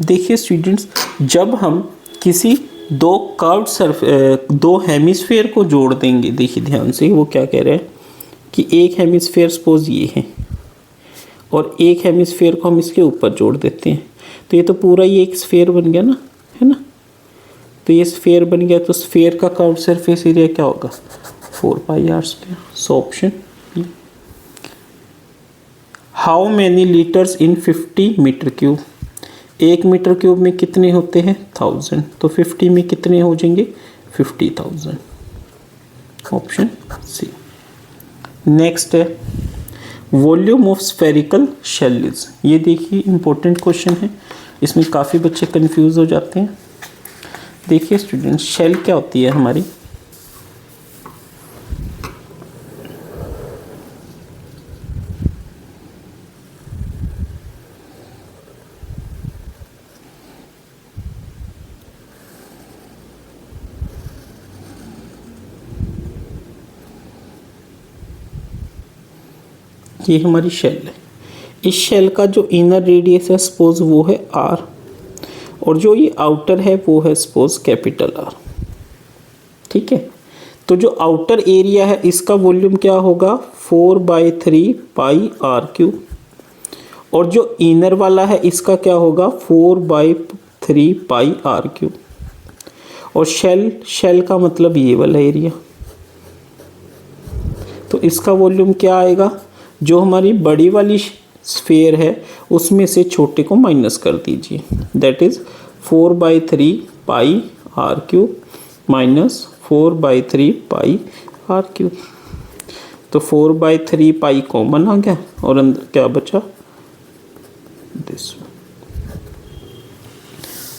देखिए students, जब हम किसी दो hemisphere को जोड़ देंगे, देखिए ध्यान से, वो क्या कह रहे हैं कि एक हेमिस्फेयर सपोज ये है और एक हेमिस्फेयर को हम इसके ऊपर जोड़ देते हैं, तो ये तो पूरा ये एक स्फेयर बन गया ना, है ना। तो ये स्फेयर बन गया, तो स्फेयर का कर्व्ड सरफेस एरिया क्या होगा? 4πr²। So option B. How many litres in 50 metre cube, 1 metre cube में कितने होते हैं 1000, तो 50 में कितने हो जाएंगे 50,000, ऑप्शन सी। नेक्स्ट है volume of spherical shell is, ये देखिए इंपॉर्टेंट क्वेश्चन है, इसमें काफ़ी बच्चे कंफ्यूज हो जाते हैं। देखिए स्टूडेंट, शेल क्या होती है हमारी, ये हमारी शेल है। इस शेल का जो इनर रेडियस है सपोज वो है आर, और जो ये आउटर है वो है सपोज कैपिटल आर। ठीक है, तो जो आउटर एरिया है इसका वॉल्यूम क्या होगा 4/3 पाई आर क्यूब, और जो इनर वाला है इसका क्या होगा 4/3 पाई आर क्यूब। और शेल का मतलब ये वाला एरिया, तो इसका वॉल्यूम क्या आएगा, जो हमारी बड़ी वाली स्फीयर है उसमें से छोटे को माइनस कर दीजिए, that is 4/3 pi are cube minus 4/3 pi are cube. तो 4/3 पाई कॉमन आ गया और अंदर क्या बचा दिस,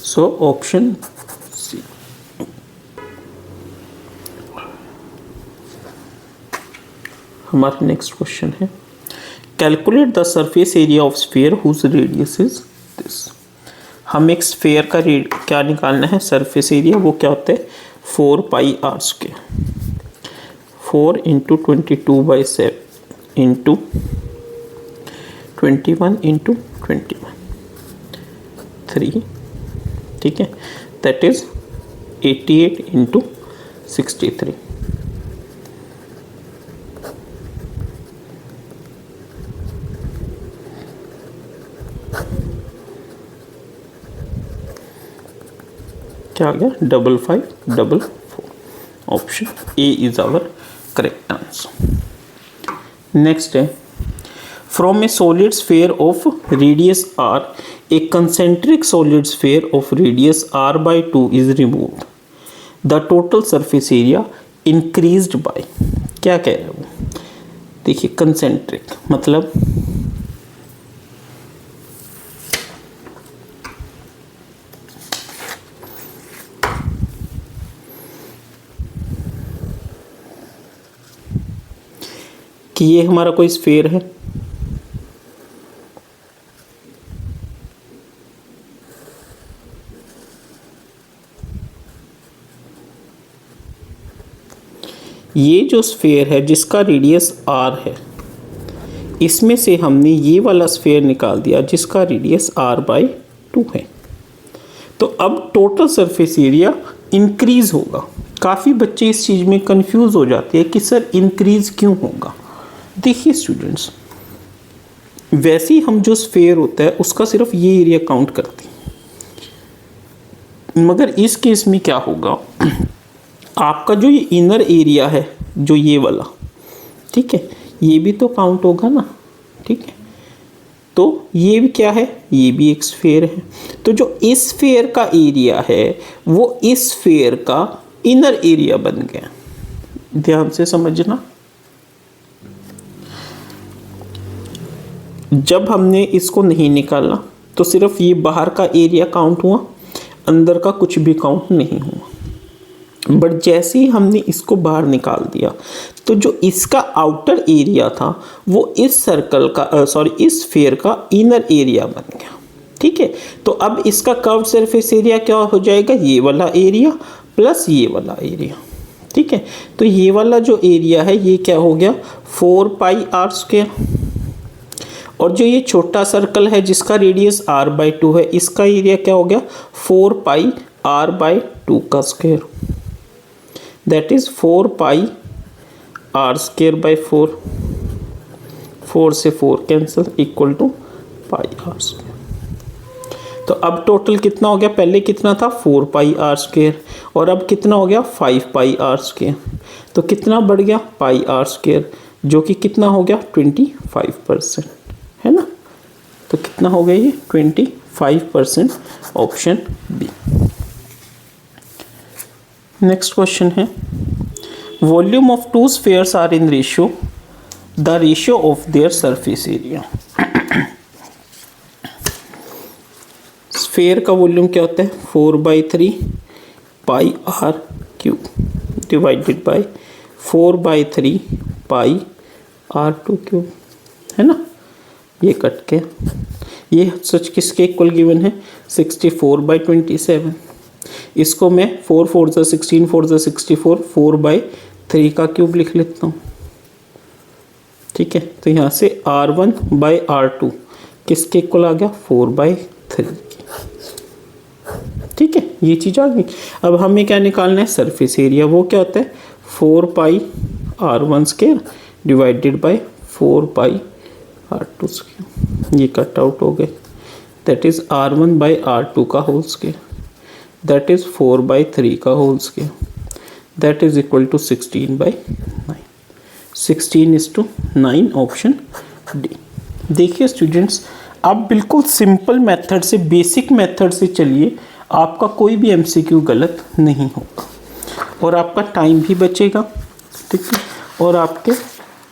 सो ऑप्शन सी। हमारा नेक्स्ट क्वेश्चन है calculate the surface area of sphere whose radius is this. हम एक स्फीयर का क्या निकालना है सरफेस एरिया, वो क्या होता है 4 पाई आर स्क्वायर, 4 × 22/7 × 21 × 21 3, ठीक है, दैट इज 88 × 63। क्या आ गया 5544, option A is our correct answer. Next है from a solid sphere of radius R a concentric solid sphere of radius r/2 is removed, the total surface area increased by, क्या कह रहे हैं वो, देखिए कंसेंट्रिक मतलब कि ये हमारा कोई स्फीयर है, ये जो स्फीयर है जिसका रेडियस r है, इसमें से हमने ये वाला स्फीयर निकाल दिया जिसका रेडियस r/2 है। तो अब टोटल सरफेस एरिया इंक्रीज होगा। काफ़ी बच्चे इस चीज़ में कंफ्यूज हो जाते हैं कि सर इंक्रीज क्यों होगा। देखिए स्टूडेंट्स, वैसे ही हम जो स्फीयर होता है उसका सिर्फ ये एरिया काउंट करते हैं, मगर इस केस में क्या होगा आपका जो ये इनर एरिया है जो ये वाला, ठीक है, ये भी तो काउंट होगा ना, ठीक है, तो ये भी क्या है, ये भी एक स्फीयर है। तो जो इस स्फीयर का एरिया है वो इस स्फीयर का इनर एरिया बन गया। ध्यान से समझना, जब हमने इसको नहीं निकाला तो सिर्फ ये बाहर का एरिया काउंट हुआ, अंदर का कुछ भी काउंट नहीं हुआ। बट जैसे ही हमने इसको बाहर निकाल दिया तो जो इसका आउटर एरिया था वो इस सर्कल का इस स्फीयर का इनर एरिया बन गया। ठीक है, तो अब इसका कर्व सरफेस एरिया क्या हो जाएगा, ये वाला एरिया प्लस ये वाला एरिया। ठीक है, तो ये वाला जो एरिया है ये क्या हो गया 4 पाई आर स्क्वायर, और जो ये छोटा सर्कल है जिसका रेडियस r/2 है इसका एरिया क्या हो गया 4 पाई r/2 का square, that is 4 pi r²/4, 4 से 4 cancel equal to pi r²। तो अब टोटल कितना हो गया, पहले कितना था 4 पाई r² और अब कितना हो गया 5 पाई r²। तो कितना बढ़ गया पाई r², जो कि कितना हो गया 25%। है ना। तो कितना हो गया ये 25%, ऑप्शन बी। नेक्स्ट क्वेश्चन है volume of two spheres are in ratio the ratio of their surface area. Sphere का वॉल्यूम क्या होता है 4/3 pi are cube divided by 4/3 pi R2 cube, है ना। ये कट के ये सच किसके इक्वल गिवन है 64/27। इसको मैं 4 4 ज़ा 16 4 ज़ा 64 4/3 का क्यूब लिख लेता हूँ, ठीक है। तो यहाँ से R1/R2 किसके इक्वल आ गया 4/3, ठीक है। ये चीज़ आ गई। अब हमें क्या निकालना है सरफेस एरिया, वो क्या होता है 4πr1 square divided bye 4πr2 square. ये कट आउट हो गए, दैट इज R1/R2 का होल स्क्वायर, दैट इज 4/3 का whole square, that is equal to 16/9। 16:9 option D. देखिए स्टूडेंट्स, आप बिल्कुल सिंपल मेथड से, बेसिक मेथड से चलिए, आपका कोई भी एमसीक्यू गलत नहीं होगा और आपका टाइम भी बचेगा, ठीक है, और आपके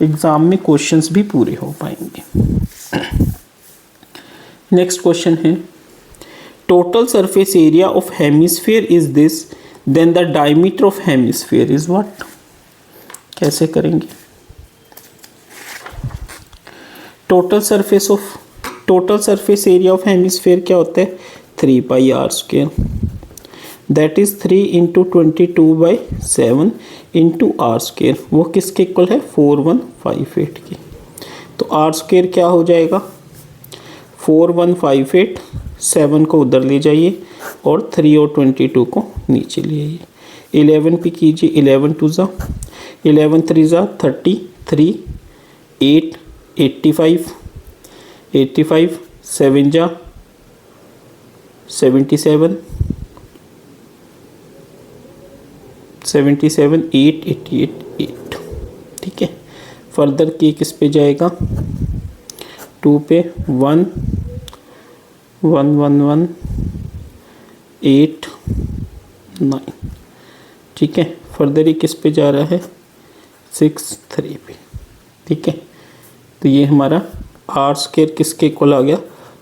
एग्ज़ाम में क्वेश्चंस भी पूरे हो पाएंगे। नेक्स्ट क्वेश्चन है total surface area of hemisphere is this then the diameter of hemisphere is what. कैसे करेंगे? Total surface area of hemisphere क्या होता है 3πr², दैट इज 3 × 22/7 × r²। वो किसके इक्वल है 4158 की। तो r² क्या हो जाएगा 4158, 7 को उधर ले जाइए और 3 और 22 को नीचे ले आइए। 11 पे कीजिए, 11 2 ज़ा 11 3 ज़ा 33, 8 85, 7 ज़ा 77, 8 88 8, ठीक है। फर्दर के किस पे जाएगा 2 पे 1 1 1 1 8 9, ठीक है। फर्दर ये किस पे जा रहा है 6 3 पे, ठीक है। तो ये हमारा r² किसके इक्वल आ गया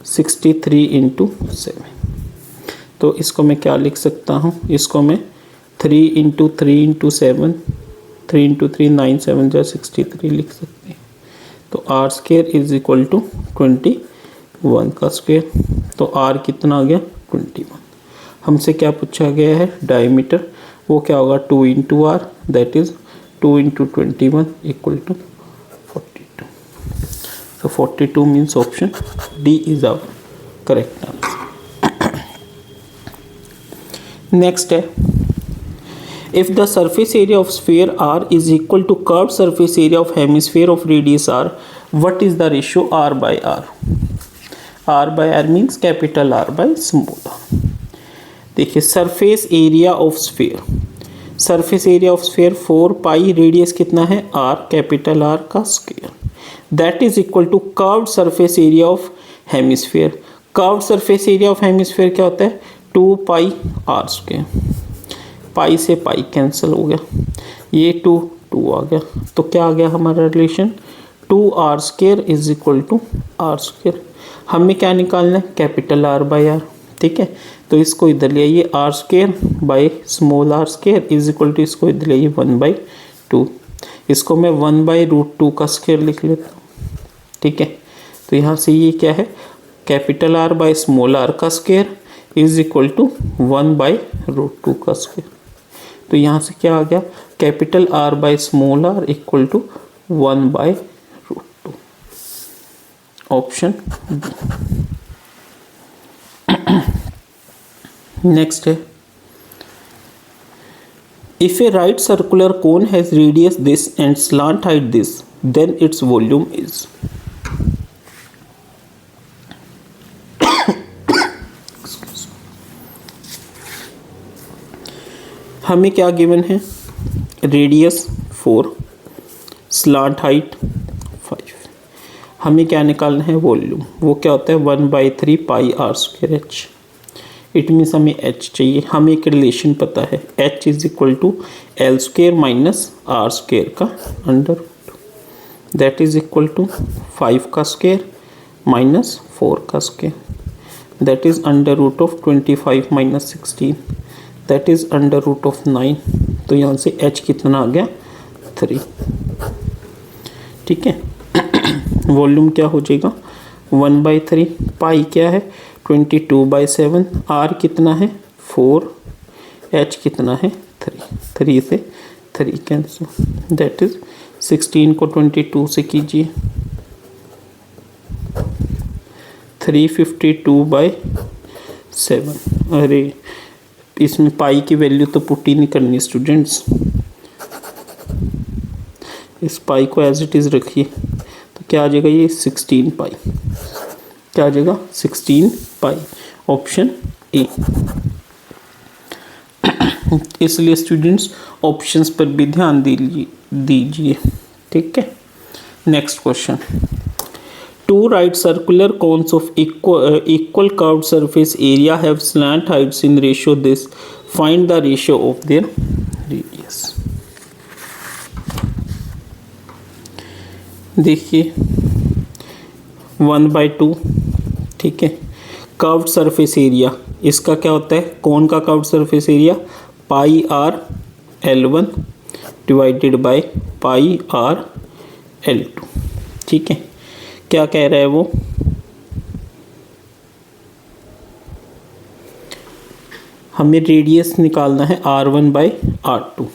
63 × 7। तो इसको मैं क्या लिख सकता हूँ, इसको मैं 3 × 3 × 7 3 × 3 9 7 जा 63 लिख सकते हैं। तो r² इज इक्वल टू 21 का स्क्वायर। तो r कितना आ गया 21। हमसे क्या पूछा गया है डायमीटर, वो क्या होगा 2 × r, that is 2 × 21 equal to 42। So 42 means option D is our correct answer. Next है if the surface area of sphere R is equal to curved surface area of hemisphere of radius R, what is the ratio R/R? R/R means capital R by small r। देखिए surface area of sphere, surface area of sphere 4π, radius कितना है R, capital R का square, that is equal to curved surface area of hemisphere. Curved surface area of hemisphere क्या होता है 2πr²। पाई से pi cancel हो गया, ये 2 2 आ गया। तो क्या आ गया हमारा relation 2r² is equal to r²। हमें क्या निकालना है कैपिटल R/R, ठीक है। तो इसको इधर ले आइए r² by small r² is equal to, इसको इधर ले आइए 1/2। इसको मैं 1/√2 का स्क्वायर लिख लेता हूँ, ठीक है। तो यहाँ से ये क्या है capital R by small r का स्क्वायर इज इक्वल टू 1/√2 का स्क्वायर। तो यहाँ से क्या आ गया capital R by small r equal to 1/√2, option B. Next है if a right circular cone has radius this and slant height this, then its volume is। हमें क्या गिवन है रेडियस 4, स्लांट हाइट 5। हमें क्या निकालना है, वॉल्यूम। वो क्या होता है 1/3 pi are square H. It means हमें एच चाहिए। हमें एक रिलेशन पता है, H is equal to L square minus R square का under root, that is equal to 5 का स्क्वेयर माइनस 4 का square, that is under root of 25 minus 16, that is under root of 9। तो यहाँ से एच कितना आ गया 3। ठीक है। वॉल्यूम क्या हो जाएगा 1/3, पाई क्या है 22/7, आर कितना है 4, एच कितना है 3, 3 से 3 कैंसिल, दैट इज 16 को 22 से कीजिए 352/7। अरे इसमें पाई की वैल्यू तो पुट ही नहीं करनी स्टूडेंट्स, इस पाई को एज इट इज़ रखिए। तो क्या आ जाएगा ये 16 पाई, क्या आ जाएगा 16 पाई, ऑप्शन ए। इसलिए स्टूडेंट्स ऑप्शंस पर भी ध्यान दीजिए। ठीक है। Next question, two right circular cones of equal curved surface area have slant heights in ratio this, find the ratio of their radius. देखिए 1/2, ठीक है। कर्व्ड सरफेस एरिया, इसका क्या होता है, कौन का curved surface area pi R L1 divided by pi R L2। ठीक है। क्या कह रहा है वो, हमें रेडियस निकालना है R1/R2।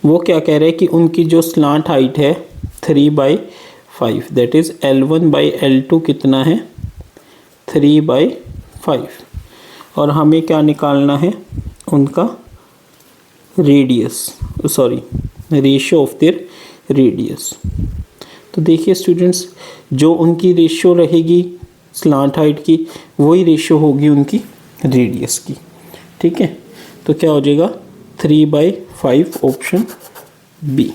वो क्या कह रहा है कि उनकी जो स्लांट हाइट है 3/5, दैट इज L1/L2 कितना है 3/5, और हमें क्या निकालना है उनका radius, sorry ratio of their radius. तो देखिए स्टूडेंट्स, जो उनकी रेशियो रहेगी स्लांट हाइट की, वही रेशियो होगी उनकी रेडियस की। ठीक है। तो क्या हो जाएगा 3/5, ऑप्शन बी।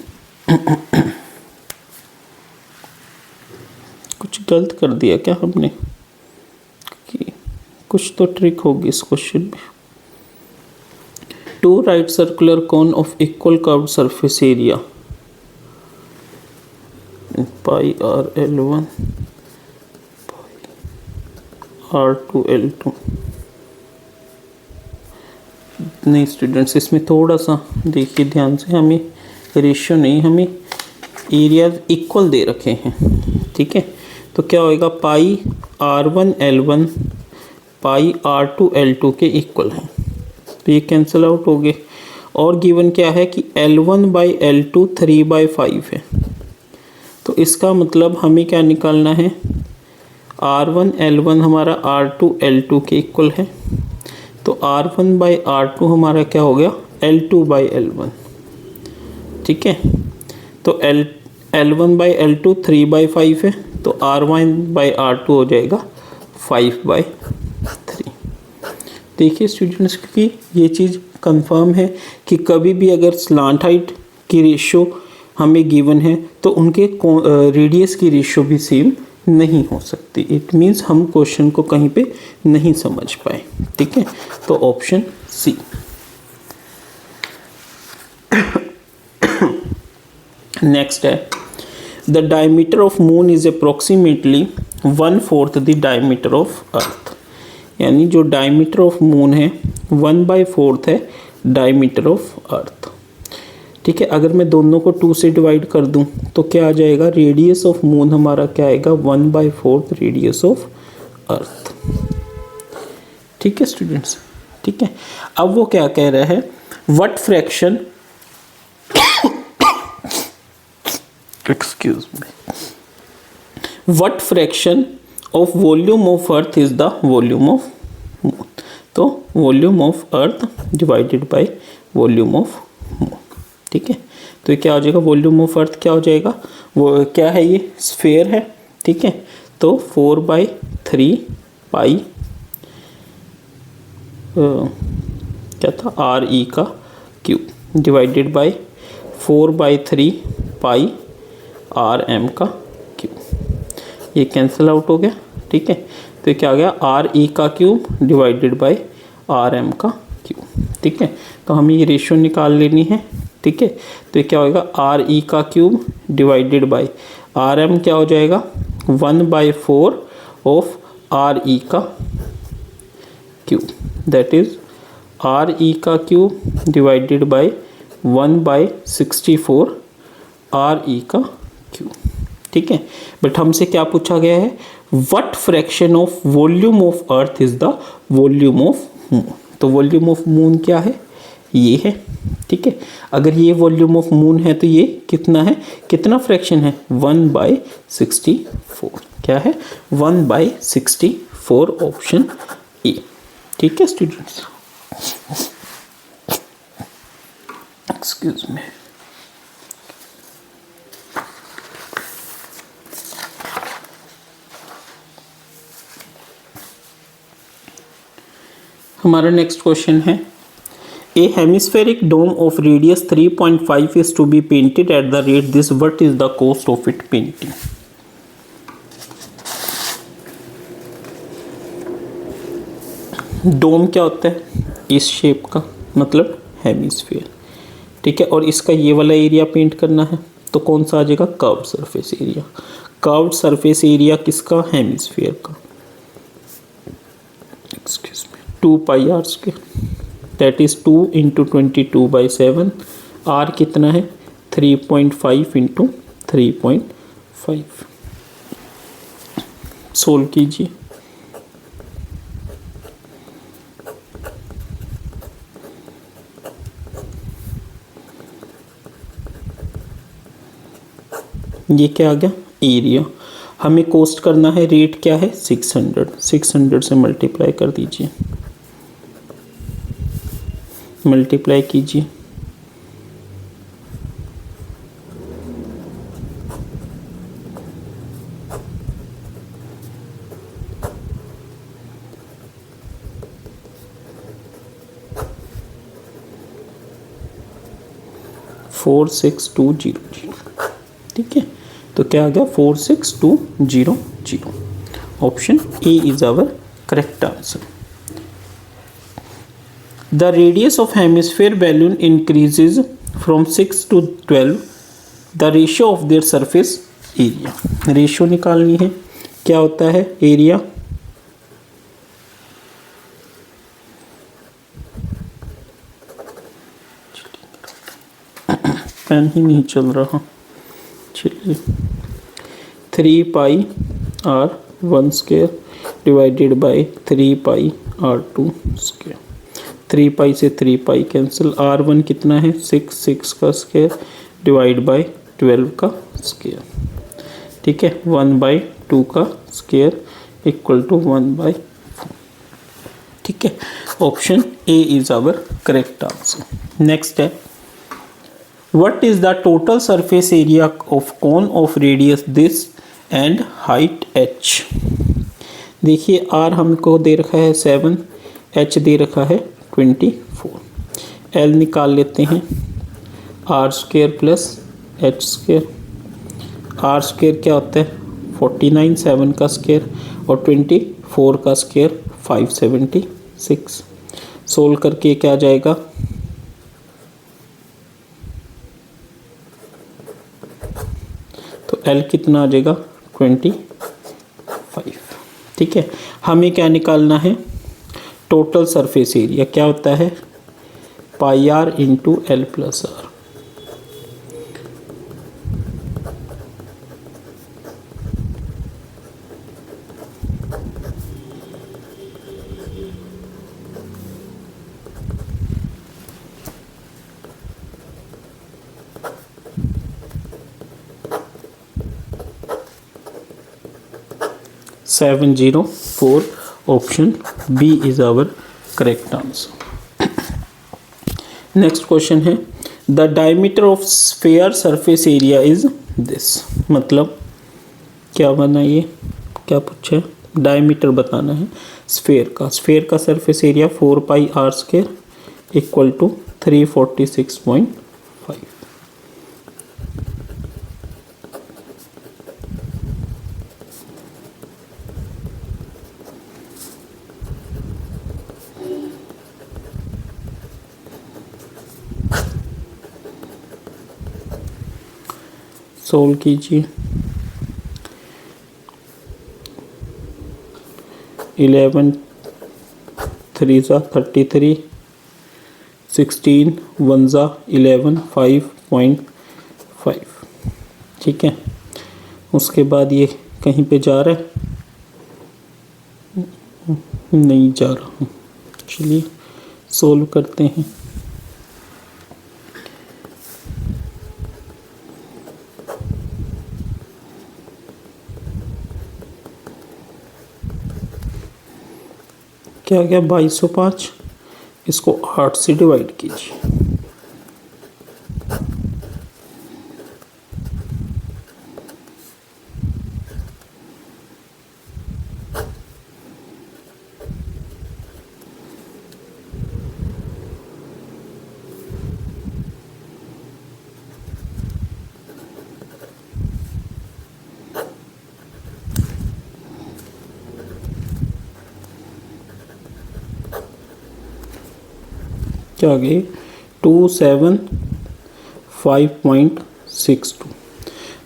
कुछ गलत कर दिया क्या हमने, कि कुछ तो ट्रिक होगी इस क्वेश्चन में। Two right circular cone of equal curved surface area pi R L1 R2 L2। नहीं स्टूडेंट्स, इसमें थोड़ा सा देखिए ध्यान से, हमें रेशियो नहीं, हमें एरिया इक्वल दे रखे हैं। ठीक है। तो क्या होएगा, पाई R1 L1 पाई R2 L2 के इक्वल हैं, तो ये कैंसिल आउट हो गए। और गिवन क्या है कि L1/L2 3/5 है। तो इसका मतलब हमें क्या निकालना है, R1 L1 हमारा R2 L2 के इक्वल है, तो R1/R2 हमारा क्या हो गया L2/L1। ठीक है। तो L1/L2 3/5 है, तो R1/R2 हो जाएगा 5/3। देखिए स्टूडेंट्स, क्योंकि ये चीज़ कंफर्म है कि कभी भी अगर स्लांट हाइट की रेशियो हमें गिवन है तो उनके रेडियस की रेशियो भी सेम नहीं हो सकती। इट मीन्स हम क्वेश्चन को कहीं पे नहीं समझ पाए। ठीक है। तो ऑप्शन सी। नेक्स्ट है, the diameter of moon is approximately 1/4 the diameter of earth. यानी जो डायमीटर ऑफ मून है 1/4 है डायमीटर ऑफ अर्थ। ठीक है। अगर मैं दोनों को 2 से डिवाइड कर दूं तो क्या आ जाएगा, रेडियस ऑफ मून हमारा क्या आएगा 1/4 रेडियस ऑफ अर्थ। ठीक है स्टूडेंट्स। ठीक है। अब वो क्या कह रहा है, what fraction, excuse me, what fraction of volume of earth is the volume of moon. तो volume of earth divided by volume of moon. ठीक है। तो ये क्या हो जाएगा, वॉल्यूम ऑफ अर्थ क्या हो जाएगा, वो क्या है, ये स्फेयर है। ठीक है। तो 4/3 पाई क्या था RE का cube divided by 4/3 pi RM का क्यूब। ये कैंसिल आउट हो गया, ठीक है। तो ये क्या आ गया, आर ई का cube divided by R M का क्यूब, ठीक है। तो हमें ये रेशियो निकाल लेनी है, ठीक है। तो ये क्या होगा, आर ई का cube divided by R M क्या हो जाएगा, 1/4 ऑफ आर ई का cube, that is R E का cube divided by 1/64 R E का क्यूब, ठीक है। बट हमसे क्या पूछा गया है, what fraction of volume of earth is the volume of moon. तो वॉल्यूम ऑफ मून क्या है, ये है, ठीक है। अगर ये वॉल्यूम ऑफ मून है तो ये कितना है, कितना फ्रैक्शन है, 1/64, क्या है, 1/64, ऑप्शन ए, ठीक है स्टूडेंट्स। Excuse me. हमारा नेक्स्ट क्वेश्चन है, a hemispheric dome of radius 3.5 is to be painted at the rate this, what is the cost of it painting. Dome क्या होता है, इस शेप का मतलब हेमिस्फेयर, ठीक है। और इसका ये वाला एरिया पेंट करना है तो कौन सा आ जाएगा, curved surface area. Curved surface area किसका, हेमिस्फेयर का, excuse me, 2 pi are square, that is 2 × 22/7। R कितना है, 3.5 × 3.5। सोल्व कीजिए। ये क्या आ गया, एरिया। हमें कोस्ट करना है, रेट क्या है, 600 से मल्टीप्लाई कर दीजिए, मल्टीप्लाई कीजिए, फोर 46200, ठीक है। तो क्या आ गया, 46200, option A is our correct answer. The radius of hemisphere balloon increases from 6 to 12, the ratio of their surface area. रेशियो निकालनी है, क्या होता है एरिया, पेन ही नहीं चल रहा, चलिए, 3 पाई r1² divided by 3 pi r2²। 3 पाई से 3 पाई कैंसिल, r1 कितना है, 6 का स्क्वायर डिवाइड बाय 12 का स्क्वायर, ठीक है। 1/2 का स्क्वायर इक्वल टू 1/4, ठीक है। Option A is our correct answer. Next है, what is the total surface area of cone of radius this and height h। देखिए r हमको दे रखा है 7, h दे रखा है 24, l निकाल लेते हैं, r² प्लस h²। r² क्या होता है 49, 7 का स्क्वायर और 24 का स्क्वायर 576। सोल्व करके क्या जाएगा, तो L कितना आ जाएगा 25, ठीक है। हमें क्या निकालना है, टोटल सरफेस एरिया क्या होता है, pi r × L + r। Seven 704, option B is our correct answer. Next question है, the diameter of sphere surface area is this, मतलब क्या बना, ये क्या पूछा है, डायमीटर बताना है स्फेयर का surface area 4 pi r² equal to 346.5। Solve कीजिए। 11 3 ज़ा 33, 16 1 ज़ा 11, 5.5। ठीक है, उसके बाद ये कहीं पे जा रहा है, नहीं जा रहा। चलिए सोल्व करते हैं। क्या गया 2205, इसको 8 से डिवाइड कीजिए। क्या आ गई 275.62,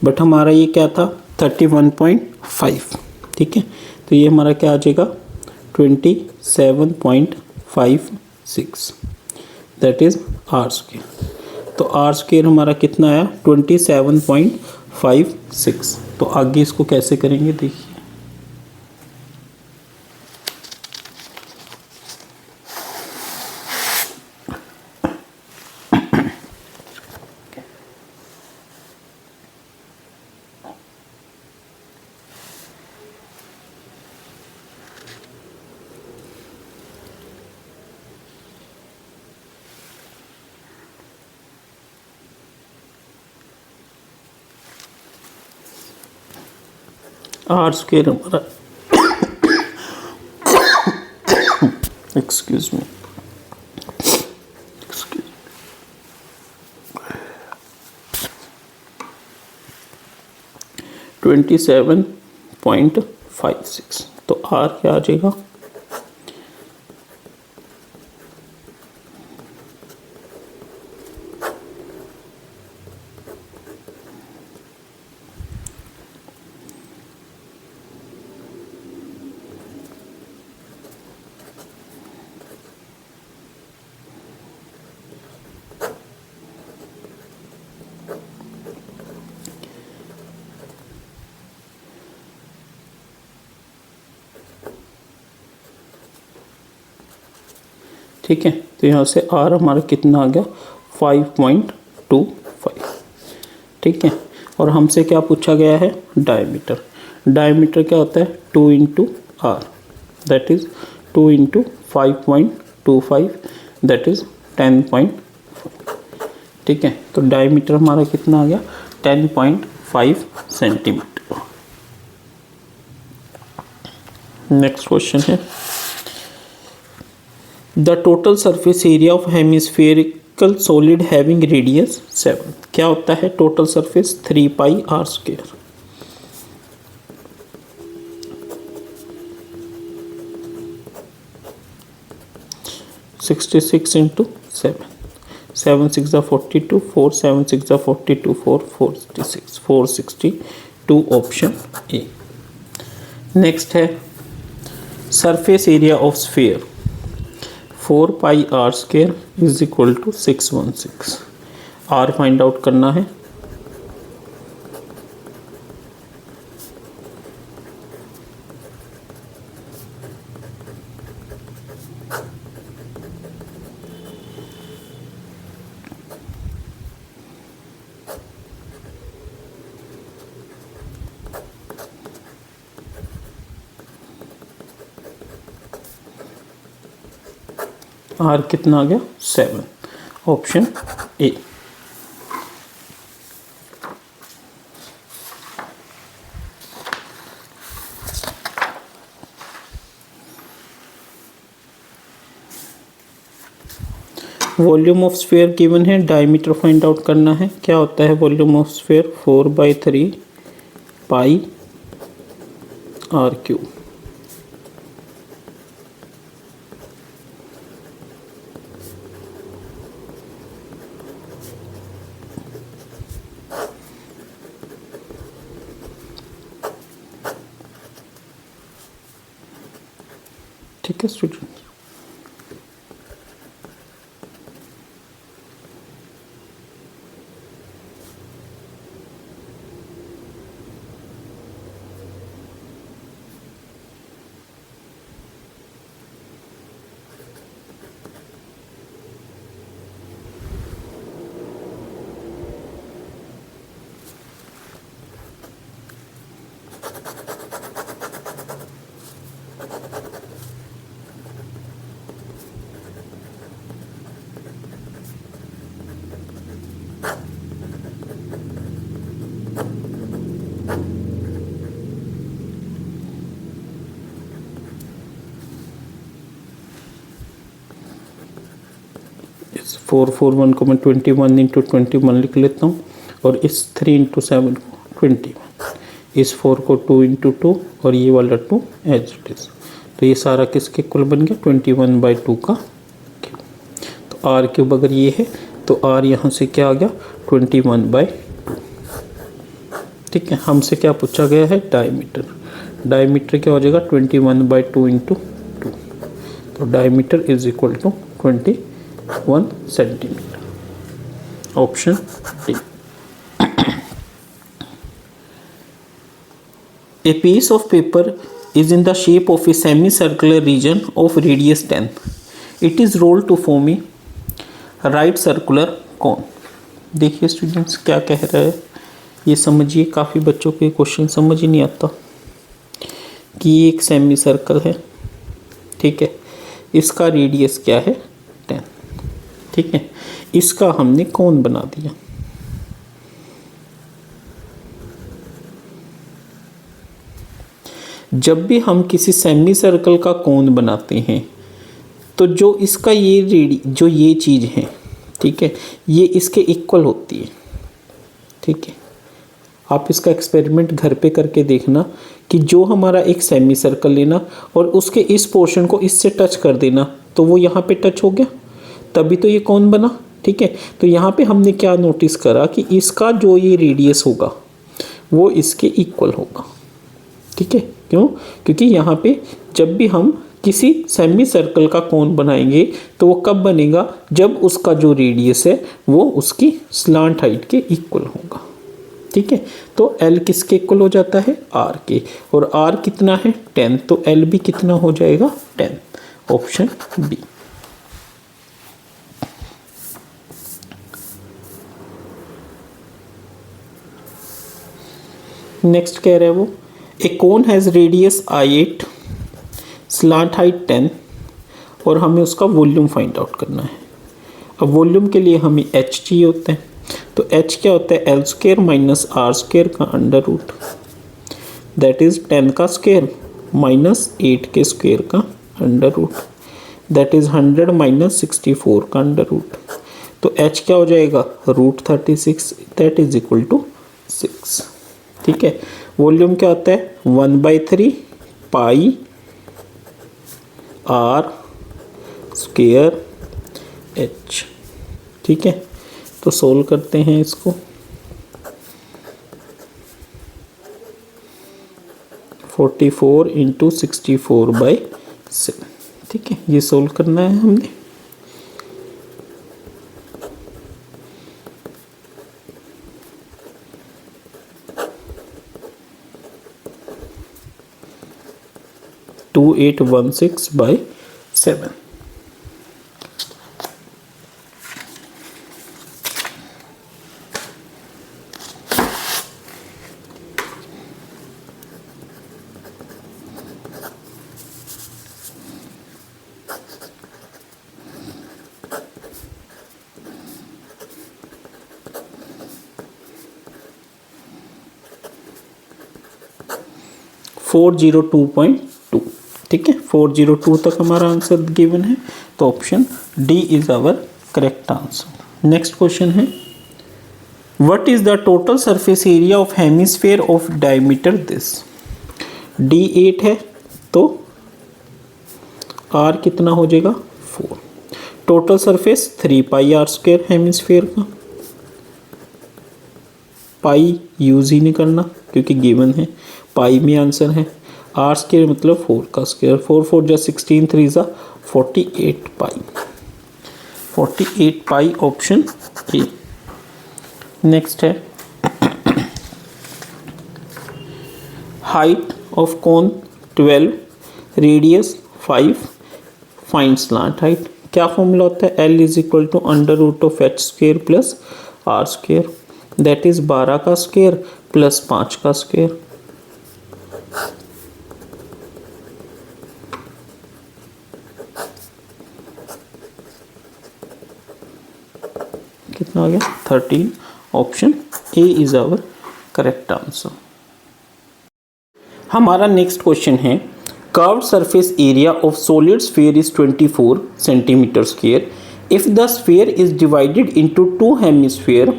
बट हमारा ये क्या था 31.5। ठीक है, तो ये हमारा क्या आ जाएगा 27.56, दैट इज़ आर स्क्वायर। तो आर स्क्वायर हमारा कितना आया 27.56। तो आगे इसको कैसे करेंगे देखिए। आर स्क्वायर हमारा एक्सक्यूज मी 27.56, तो आर क्या आ जाएगा ठीक है, तो यहाँ से आर हमारा कितना आ गया 5.25। ठीक है, और हमसे क्या पूछा गया है डायमीटर। डायमीटर क्या होता है 2 into R, that is 2 into 5.25, that is 10.5। ठीक है, तो डायमीटर हमारा कितना आ गया 10.5 सेंटीमीटर। नेक्स्ट क्वेश्चन है the total surface area of hemispherical solid having radius 7। क्या होता है total surface 3 pi are square. Sixty six into 7, 7 6 42, 4 7 6 42, 4 46, 462 option A. Next है surface area of sphere 4 pi are square is equal to 616। R find out करना है। R कितना आ गया 7, option A. Volume of sphere given है, diameter find out करना है। क्या होता है volume of sphere 4/3 pi are cube. ठीक है स्टूडेंट। इस 441 को मैं 21 इंटू 21 लिख लेता हूँ, और इस 3 इंटू 7 को 21, इस 4 को 2 इंटू 2 और ये वाला 2 एज इट इज। तो ये सारा किसके इक्वल बन गया 21/2 का क्यूब। तो आर क्यूब अगर ये है तो आर यहाँ से क्या आ गया 21/2। ठीक है, हमसे क्या पूछा गया है डायमीटर। डायमीटर क्या हो जाएगा 21/2 इंटू 2। तो diameter is equal to 21 centimetre. Option D. A piece of paper is in the shape of a semicircular region of radius 10. It is rolled to form a right circular cone. देखिए students क्या कह रहा है, ये समझिए। काफ़ी बच्चों के क्वेश्चन समझ ही नहीं आता कि ये एक सेमी सर्कल है, ठीक है, इसका रेडियस क्या है 10, ठीक है, इसका हमने कोन बना दिया। जब भी हम किसी सेमी सर्कल का कोन बनाते हैं तो जो इसका जो ये चीज़ है, ठीक है, ये इसके इक्वल होती है। ठीक है, आप इसका एक्सपेरिमेंट घर पे करके देखना कि जो हमारा एक सेमी सर्कल लेना और उसके इस पोर्शन को इससे टच कर देना, तो वो यहाँ पे टच हो गया, तभी तो ये कोन बना। ठीक है, तो यहाँ पे हमने क्या नोटिस करा कि इसका जो ये रेडियस होगा वो इसके इक्वल होगा। ठीक है, क्यों? क्योंकि यहाँ पे जब भी हम किसी सेमी सर्कल का कोन बनाएंगे तो वो कब बनेगा, जब उसका जो रेडियस है वो उसकी स्लांट हाइट के इक्वल होगा। ठीक है, तो L किसके इक्वल हो जाता है R के, और R कितना है 10, तो L भी कितना हो जाएगा 10। Option B. नेक्स्ट कह रहा है वो a cone has radius I8 slant height 10 और हमें उसका वॉल्यूम फाइंड आउट करना है। अब वॉल्यूम के लिए हमें H चाहिए होता है, तो H क्या होता है L² माइनस R² का अंडर रूट, दैट इज़ 10 का स्क्वायर माइनस 8 के स्क्वायर का under root, that is 100 minus 64 का अंडर रूट। तो H क्या हो जाएगा √36, दैट इज इक्वल टू 6। ठीक है, वॉल्यूम क्या होता है 1/3 पाई R स्क्वायर H। ठीक है, तो सोल्व करते हैं इसको। 44 इंटू 64/7। ठीक है, ये सोल्व करना है हमने। टू 2816/7। फोर 402.2। ठीक है, 402 तक हमारा आंसर गिवन है, तो option D is our correct answer. Next question है what is the total surface area of hemisphere of diameter this. D 8 है तो आर कितना हो जाएगा 4। टोटल सरफेस 3πr² हेमिस्फेयर का, पाई यूज ही नहीं करना क्योंकि गिवन है, पाई में आंसर है। आर स्क्वायर मतलब 4 का स्क्वायर, 4 4 जा 16, 3 जा 48 pi, 48 pi option A. Next है height of cone 12, radius 5, find slant height. क्या फॉर्मूला होता है? L is equal to under root of H square plus R square, that is 12 का स्क्वेयर प्लस 5 का स्क्वेयर। कितना हो गया? 13। Option A is our correct answer. हमारा next question है curved surface area of solid sphere is 24 centimetre square. If the sphere is divided into 2 hemisphere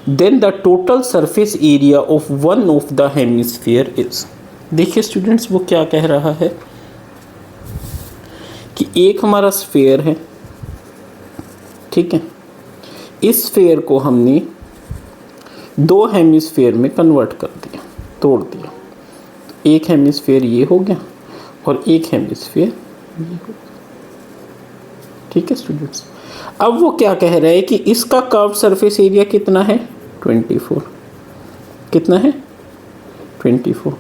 then the total surface area of one of the hemisphere is. देखिए students, वो क्या कह रहा है कि एक हमारा स्फीयर है, ठीक है, इस स्फीयर को हमने 2 हेमिस्फीयर में कन्वर्ट कर दिया, तोड़ दिया। एक हेमिस्फीयर ये हो गया और एक हेमिस्फीयर ये हो गया, ठीक है स्टूडेंट्स। अब वो क्या कह रहा है कि इसका कर्व सरफेस एरिया कितना है? 24। कितना है? 24।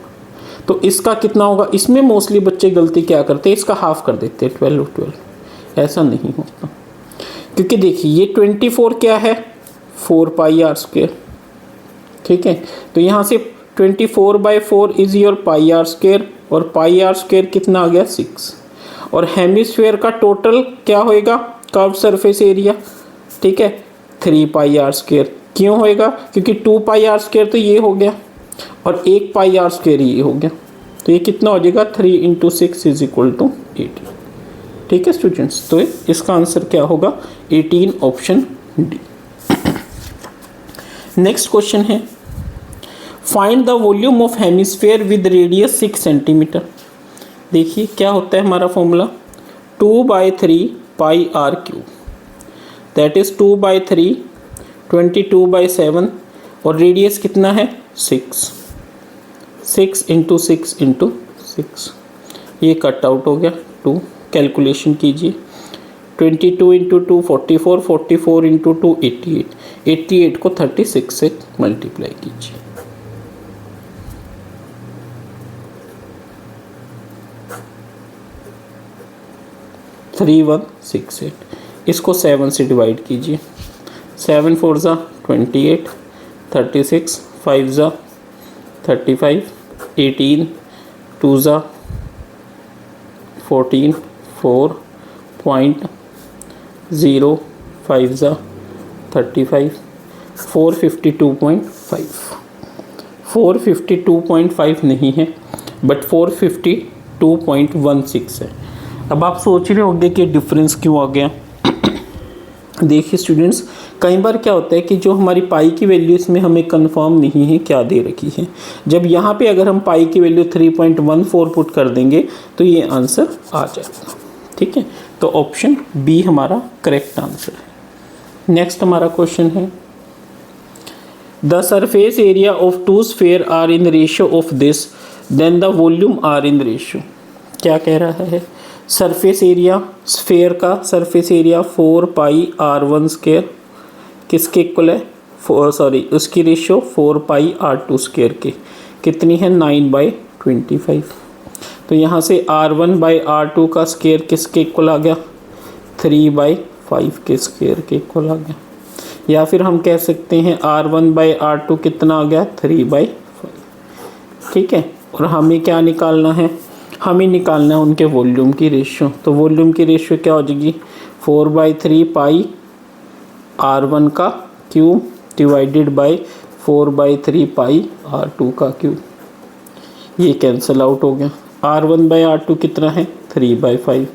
तो इसका कितना होगा? इसमें मोस्टली बच्चे गलती क्या करते हैं, इसका हाफ कर देते हैं, 12 और 12। ऐसा नहीं होता, क्योंकि देखिए ये 24 क्या है? 4 पाई आर स्क्वायर, ठीक है। तो यहाँ से 24/4 is your pi are square, और पाई आर स्क्वायर कितना आ गया? 6। और हेमिस्फीयर का टोटल क्या होएगा कर्व सरफेस एरिया? ठीक है, 3 पाई आर स्क्वायर। क्यों होएगा? क्योंकि 2 पाई आर स्क्वायर तो ये हो गया और 1 पाई आर स्क्वायर ये हो गया, तो ये कितना हो जाएगा? 3 × 6 इज इक्वल टू 18। ठीक है स्टूडेंट्स, तो इसका आंसर क्या होगा? 18, ऑप्शन डी। नेक्स्ट क्वेश्चन है find the volume of hemisphere with radius 6 centimetre. देखिए क्या होता है हमारा formula, 2/3 pi are cube, that is 2/3 22/7, और रेडियस कितना है? 6 × 6 × 6। ये कट आउट हो गया 2। कैलकुलेशन कीजिए, 22 × 2 44, 44 × 2 88, 88 को 36 से मल्टीप्लाई कीजिए। 3168, इसको 7 से डिवाइड कीजिए, 7 4 ज़ा 28, 36 5 ज़ा 35, 18 2 ज़ा 14, 4.05 ज़ा 35, 452.5, 452.5 नहीं है बट 452.16 है। अब आप सोच रहे होंगे कि डिफरेंस क्यों आ गया। देखिए स्टूडेंट्स, कई बार क्या होता है कि जो हमारी पाई की वैल्यू इसमें हमें कंफर्म नहीं है क्या दे रखी है। जब यहाँ पे अगर हम पाई की वैल्यू 3.14 पुट कर देंगे तो ये आंसर आ जाएगा। ठीक है, तो ऑप्शन बी हमारा करेक्ट आंसर है। नेक्स्ट हमारा क्वेश्चन है the surface area of 2 sphere are in ratio of this then the volume are in ratio. क्या कह रहा है? सरफेस एरिया स्फीयर का surface area 4 pi r1 square किसके इक्वल है? उसकी रेशियो 4 पाई r2 स्क्वायर के कितनी है? 9/25। तो यहाँ से r1/r2 का स्क्वायर किसके इक्वल आ गया? 3/5 के स्क्वायर के इक्वल आ गया। या फिर हम कह सकते हैं r1/r2 कितना आ गया? 3/5। ठीक है, और हमें क्या निकालना है? हमें निकालना है उनके वॉल्यूम की रेशियो। तो वॉल्यूम की रेशियो क्या हो जाएगी? 4/3 पाई r1 का cube divided by 4/3 pi r2 का क्यूब। ये कैंसिल आउट हो गया। r1/r2 कितना है? 3/5।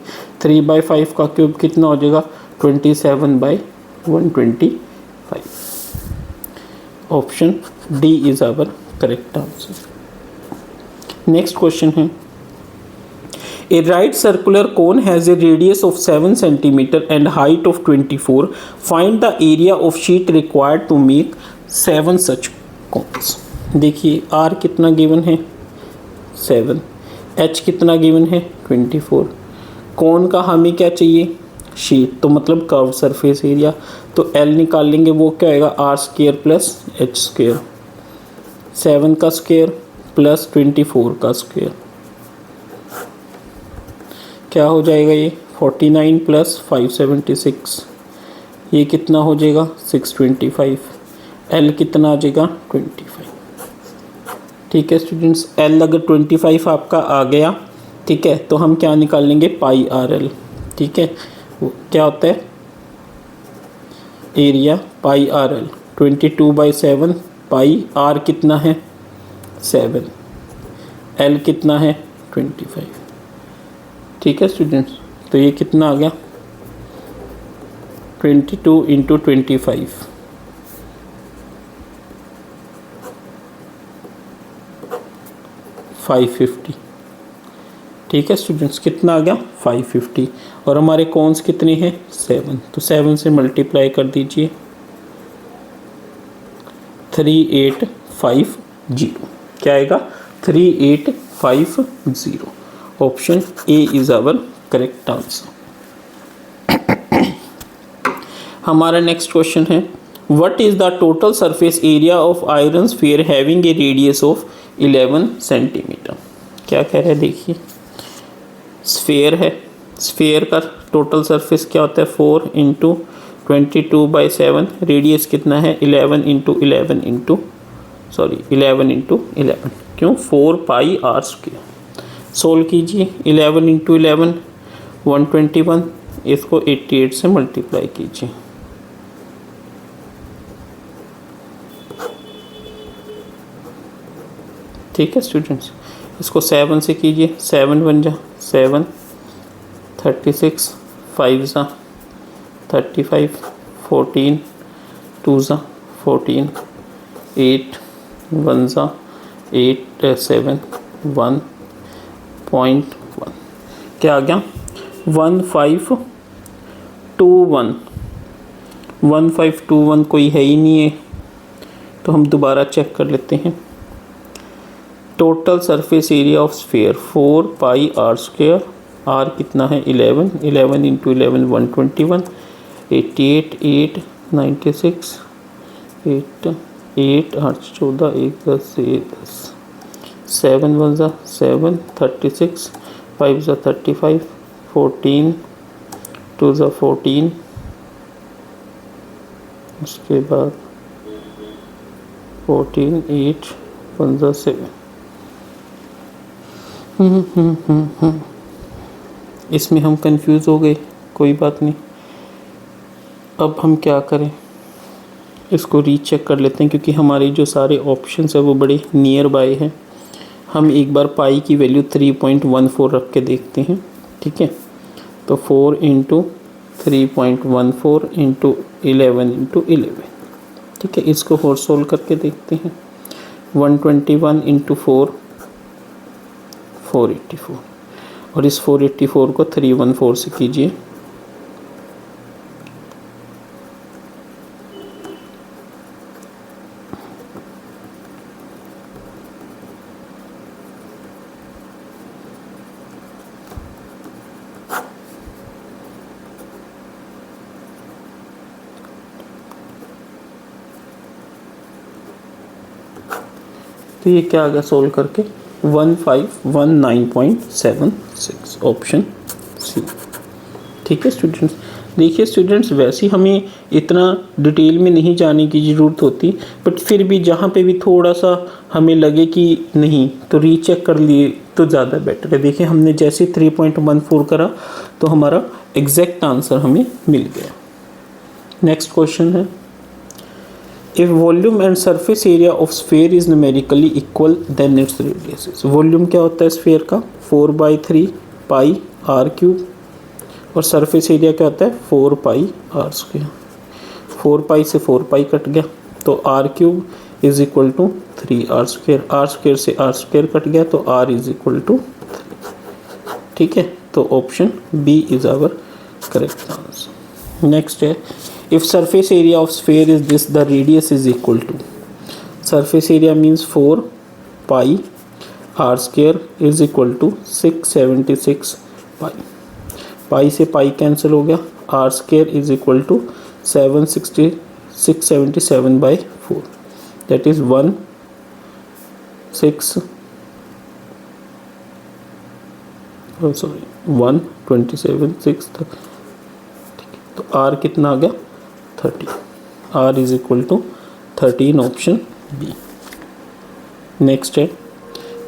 3/5 का क्यूब कितना हो जाएगा? 27/125। Option D is our correct answer. Next question है A right circular cone has a radius of 7 cm and height of 24. Find the area of sheet required to make 7 such cones. देखिए R कितना given है? 7। H कितना given है 24। कौन का हमें क्या चाहिए शीट, तो मतलब कर्व सरफेस एरिया, तो एल निकालेंगे वो क्या आएगा R square plus H square, 7 का स्क्वायर प्लस 24 का स्क्वायर, क्या हो जाएगा ये 49 प्लस 576, ये कितना हो जाएगा 625, एल कितना आ जाएगा 25। ठीक है स्टूडेंट्स, एल अगर 25 आपका आ गया, ठीक है, तो हम क्या निकाल लेंगे पाई आर एल। ठीक है, वो क्या होता है area pi R L, 22/7 pi, are कितना है 7, एल कितना है 25। ठीक है स्टूडेंट्स, तो ये कितना आ गया 22 इंटू 25, 550। ठीक है स्टूडेंट्स, कितना आ गया 550, और हमारे कॉन्स कितने हैं 7, तो 7 से मल्टीप्लाई कर दीजिए 3850, क्या आएगा 3850। Option A is our correct answer. हमारा नेक्स्ट क्वेश्चन है what is the total surface area of iron sphere having a radius of 11 centimetre. क्या कह रहे हैं देखिए, स्फीयर है, स्फीयर का टोटल सरफेस क्या होता है 4 इंटू 22/7, रेडियस कितना है 11 इंटू 11 इंटू 11, क्यों 4 पाई आर स्क्वायर। सोल्व कीजिए 11 इंटू 11 121, इसको 88 से मल्टीप्लाई कीजिए, ठीक है स्टूडेंट्स, इसको 7 से कीजिए, 7 बन जा 7, 36, 5 ज़ा 35, 14, 2 ज़ा 14, 8, 1 ज़ा 8, 7, 1.1, क्या आ गया 1521, 1521 कोई है ही नहीं है, तो हम दोबारा चेक कर लेते हैं। Total surface area of sphere 4 pi are square, R कितना है 11, 11 इंटू 11 121, 88, 8, 96, 8, 8, 8, 14, 1, 10, 10, 7 1 ज़ा 7, 36, 5 ज़ा 35, 14, 2 ज़ा 14, उसके बाद 14, 8, 1 ज़ा 7। इसमें हम कंफ्यूज हो गए, कोई बात नहीं, अब हम क्या करें, इसको रीचेक कर लेते हैं क्योंकि हमारे जो सारे ऑप्शंस है वो बड़े नियर बाय हैं। हम एक बार पाई की वैल्यू 3.14 रख के देखते हैं, ठीक है, तो 4 इंटू 3.14 इंटू 11 इंटू 11, ठीक है, इसको और सोल्व करके देखते हैं। 121 इंटू 4 484, और इस 484 को 314 से कीजिए, तो ये क्या आ गया सोल्व करके 1519.76, ऑप्शन सी। ठीक है स्टूडेंट्स, देखिए स्टूडेंट्स वैसे हमें इतना डिटेल में नहीं जाने की ज़रूरत होती, बट फिर भी जहाँ पे भी थोड़ा सा हमें लगे कि नहीं तो रीचेक कर लिए तो ज़्यादा बेटर है। देखिए हमने जैसे 3.14 करा तो हमारा एग्जैक्ट आंसर हमें मिल गया। नेक्स्ट क्वेश्चन है if volume and surface area of sphere is numerically equal then its radius is। Volume क्या होता है स्फीयर का 4/3 पाई आर क्यूब, और सरफेस एरिया क्या होता है 4 पाई आर स्क्वायर। 4 पाई से 4 पाई कट गया तो R cube is equal to 3 R square, R square से आर स्क्वायर कट गया तो आर इज इक्वल टू 3। ठीक है, तो option B is our correct answer. Next है if surface area of sphere is this the radius is equal to, surface area means 4 pi R square is equal to 676 pi. Pi से pi cancel हो गया, R square is equal to 677 by 4 that is 127 तो are कितना आ गया 30। R is equal to 13 option B. Next है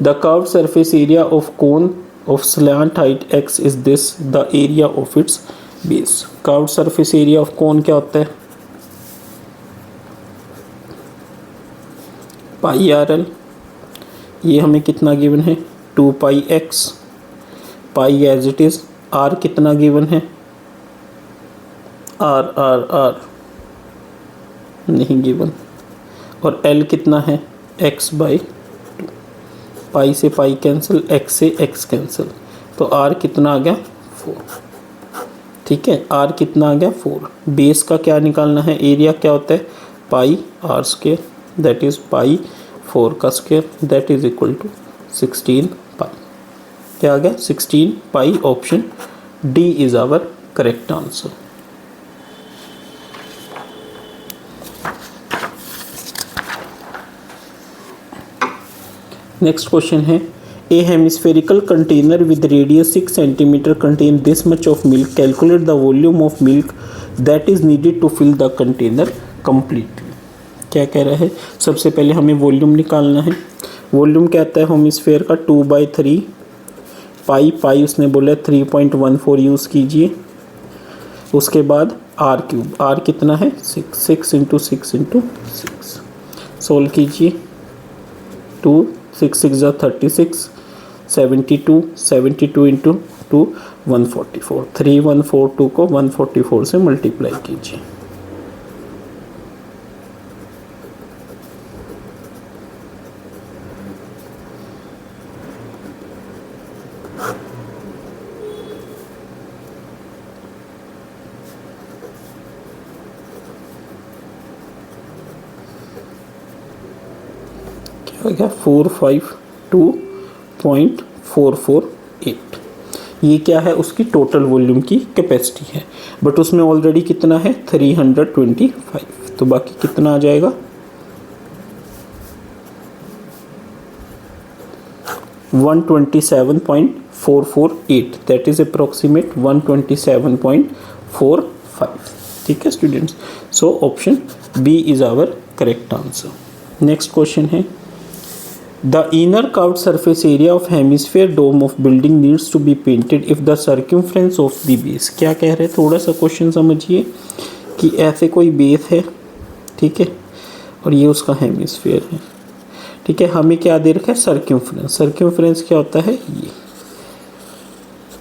the curved surface area of cone of slant height x is this the area of its base। Curved surface area of कोन क्या होता है pi R L. ये हमें कितना given है 2 pi X. Pi as it is. R कितना given है R R R नहीं गिवन। और एल कितना है एक्स बाई पाई से पाई कैंसिल, एक्स से एक्स कैंसिल, तो आर कितना आ गया 4। ठीक है, आर कितना आ गया 4। बेस का क्या निकालना है, एरिया क्या होता है pi are square that is pi 4 का square that is equal to 16 pi. क्या आ गया 16 pi. Option D is our correct answer. Next question है a hemispherical container with radius 6 centimetre contain this much of milk. Calculate the volume of milk that is needed to fill the container completely. क्या कह रहा है, सबसे पहले हमें volume निकालना है। वॉल्यूम क्या आता है हेमिस्फेयर का 2/3 पाई। पाई उसने बोला 3.14 यूज़ कीजिए। उसके बाद आर क्यूब, आर कितना है 6 इंटू 6 इंटू 6 सोल्व कीजिए। 2 6 6 36 72 इंटू 2 144 3142 को 144 से मल्टीप्लाई कीजिए। क्या गया 452.448। ये क्या है उसकी टोटल वॉल्यूम की कैपेसिटी है, बट उसमें ऑलरेडी कितना है 325, तो बाकी कितना आ जाएगा 127.448 दैट इज अप्रोक्सीमेट 127.45। ठीक है students, so option B is our correct answer. Next question है The inner curved surface area of hemisphere dome of building needs to be painted if the circumference of the base। क्या कह रहे हैं, थोड़ा सा question समझिए कि ऐसे कोई बेस है, ठीक है, और ये उसका हेमिस्फीयर है। ठीक है, हमें क्या दे रखा है सर्कम्फ्रेंस। सर्कम्फ्रेंस क्या होता है ये,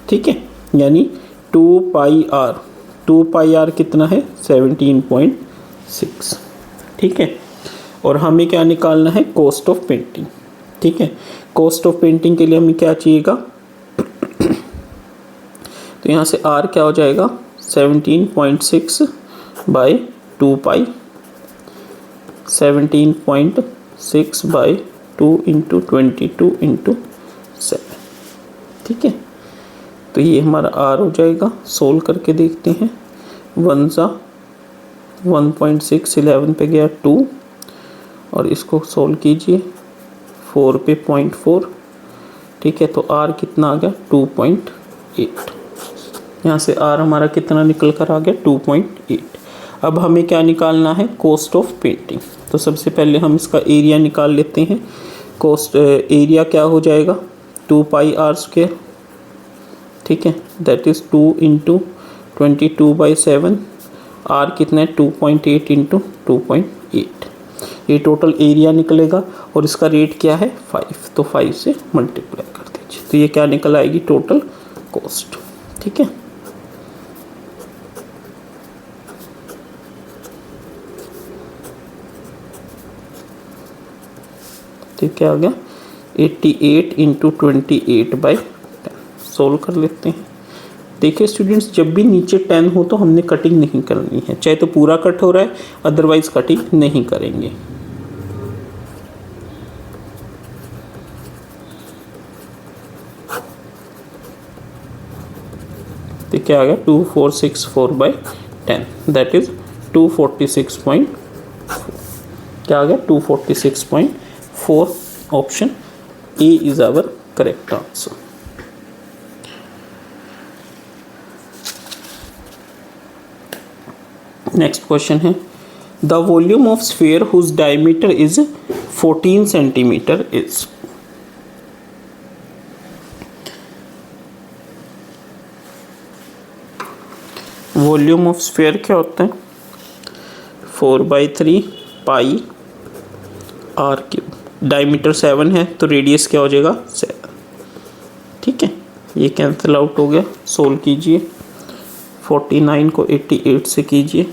ठीक है, यानी 2 पाई आर। 2 पाई आर कितना है 17.6। ठीक है, और हमें क्या निकालना है कॉस्ट ऑफ पेंटिंग। ठीक है, कॉस्ट ऑफ पेंटिंग के लिए हमें क्या चाहिएगा तो यहाँ से R क्या हो जाएगा 17.6 by 2 pi 17.6 by 2 into 22 into 7। ठीक है, तो ये हमारा R हो जाएगा। सोल्व करके देखते हैं। 1 सा 1.6 11 पे गया 2 और इसको सोल्व कीजिए 4 पे 0.4। ठीक है, तो R कितना आ गया 2.8। यहाँ से R हमारा कितना निकल कर आ गया 2.8। अब हमें क्या निकालना है कॉस्ट ऑफ पेंटिंग। तो सबसे पहले हम इसका एरिया निकाल लेते हैं। कॉस्ट एरिया क्या हो जाएगा 2 पाई आर स्क्वायर। ठीक है, दैट इज़ 2 इंटू 22/7। R कितना है 2.8 इंटू 2.8। ये टोटल एरिया निकलेगा और इसका रेट क्या है 5, तो 5 से मल्टीप्लाई कर दीजिए, तो ये क्या निकल आएगी टोटल कॉस्ट। ठीक है, तो क्या आ गया 88 इंटू 28/10। सोल्व कर लेते हैं। देखिए स्टूडेंट्स, जब भी नीचे 10 हो तो हमने कटिंग नहीं करनी है, चाहे तो पूरा कट हो रहा है, अदरवाइज कटिंग नहीं करेंगे। तो क्या आ गया 2464/10 दैट इज 246. क्या आ गया 246.4. Option A is our correct answer. Next question है the volume of sphere whose diameter is 14 centimetre is. Volume of sphere क्या होता है 4/3 पाई आर क्यूब. डायमीटर 7 है तो रेडियस क्या हो जाएगा 7. ठीक है, ये कैंसिल आउट हो गया. सोल्व कीजिए. 49 को 88 से कीजिए.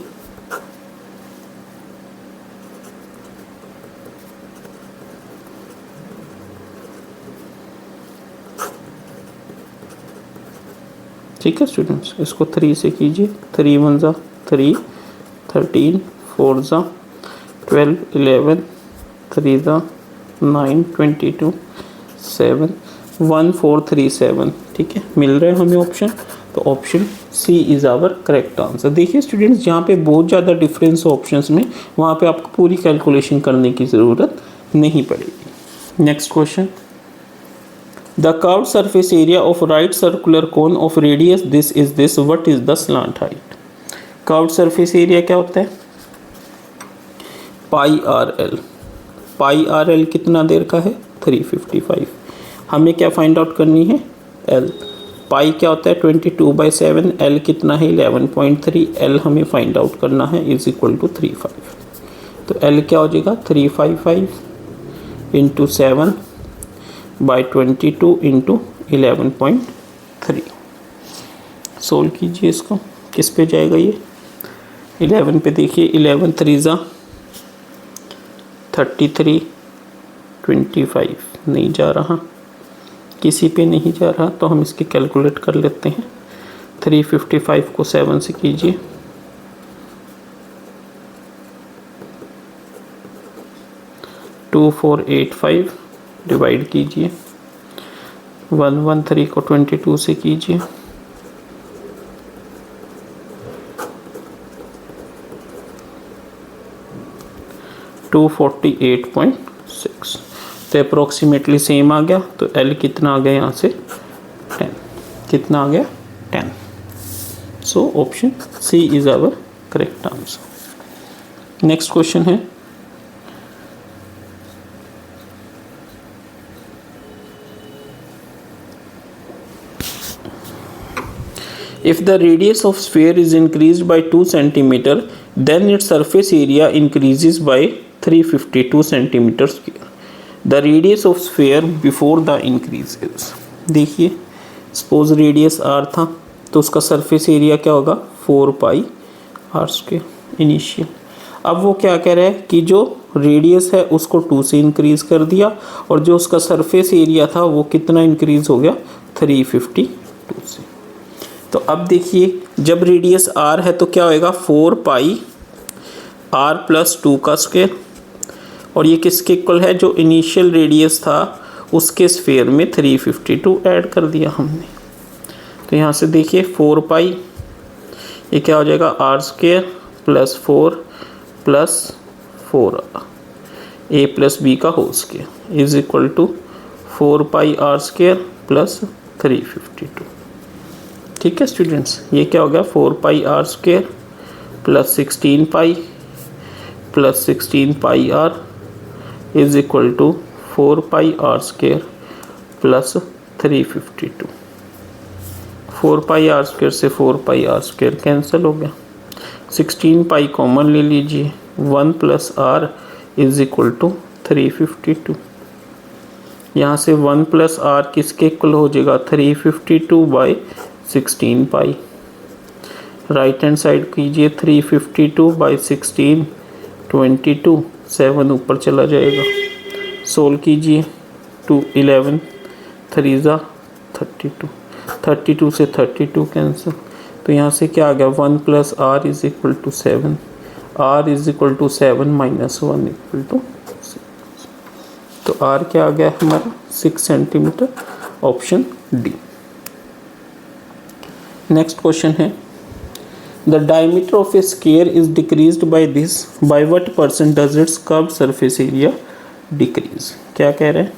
ठीक है स्टूडेंट्स, इसको 3 से कीजिए. 3 1 ज़ा 3, 13 4 ज़ा 12, 11 3 ज़ा 9, 22 7 1 4 3 7. ठीक है, मिल रहे हैं हमें ऑप्शन. तो option C is our correct answer. देखिए स्टूडेंट्स, जहाँ पे बहुत ज़्यादा डिफरेंस ऑप्शंस में, वहाँ पे आपको पूरी कैलकुलेशन करने की ज़रूरत नहीं पड़ेगी. Next question the curved surface area of right circular cone of radius this is this what is the slant height. Curved surface area क्या होता है pi R L. Pi R L कितना देर का है 355. हमें क्या फाइंड आउट करनी है एल. पाई क्या होता है 22/7. एल कितना है 11.3. एल हमें फाइंड आउट करना है इज इक्वल टू 35. तो एल क्या हो जाएगा 355 इंटू 7/22 इंटू 11.3. सोल्व कीजिए इसको. किस पे जाएगा ये 11 पे. देखिए 11 3 ज़ा 33, 25 नहीं जा रहा, किसी पे नहीं जा रहा, तो हम इसकी कैलकुलेट कर लेते हैं. 355 को 7 से कीजिए. 2485 डिवाइड कीजिए. 113 को 22 से कीजिए. 248.6. तो अप्रोक्सीमेटली सेम आ गया. तो एल कितना आ गया यहाँ से 10. कितना आ गया 10. So option C is our correct answer. Next question है if the radius of sphere is increased by 2 cm then its surface area increases by 352 cm square. The radius of sphere before the increase is. देखिए suppose radius r था तो उसका surface area क्या होगा 4πr² initial. अब वो क्या कह रहा है कि जो रेडियस है उसको 2 से इंक्रीज कर दिया और जो उसका सरफेस एरिया था वो कितना इंक्रीज हो गया 352 से. तो अब देखिए जब रेडियस r है तो क्या होएगा 4πr+2 का स्क्वायर. और ये किसके इक्वल है जो इनिशियल रेडियस था उसके स्फेयर में 352 ऐड कर दिया हमने. तो यहाँ से देखिए 4π ये क्या हो जाएगा r² + 4 + 4 a+b का whole square is equal to 4πr² + 352. ठीक है स्टूडेंट्स, ये क्या हो गया 4πr² + 16π + 16πr is equal to 4πr² + 352. 4πr² से 4πr² कैंसिल हो गया. 16π कॉमन ले लीजिए. 1 + r इज इक्वल टू 352. यहाँ से 1 + r किसके इक्वल हो जाएगा 352/16π. राइट हैंड साइड कीजिए 352/16 22 7 ऊपर चला जाएगा. सोल्व कीजिए 2 11 3 ज़ा 32. 32 से 32 कैंसिल. तो यहाँ से क्या आ गया 1 + r is equal to 7. r is equal to 7 - 1 equal to 6. तो r क्या आ गया हमारा 6 centimetre. Option D. Next question है the diameter of a square is decreased by this, by what percent does its curved surface area decrease. क्या कह रहे हैं,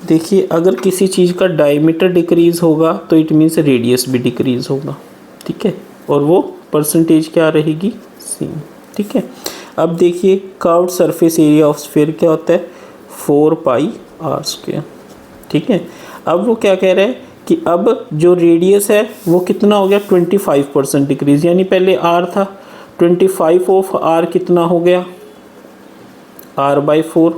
देखिए अगर किसी चीज़ का डायमीटर डिक्रीज होगा तो इट मीन्स रेडियस भी डिक्रीज होगा, ठीक है, और वो परसेंटेज क्या रहेगी, सेम, ठीक है। अब देखिए curved surface area of sphere क्या होता है, 4 पाई आर स्क्वायर, ठीक है। अब वो क्या कह रहे हैं कि अब जो रेडियस है वो कितना हो गया, 25% डिक्रीज, यानी पहले आर था 25 ऑफ आर कितना हो गया, r/4,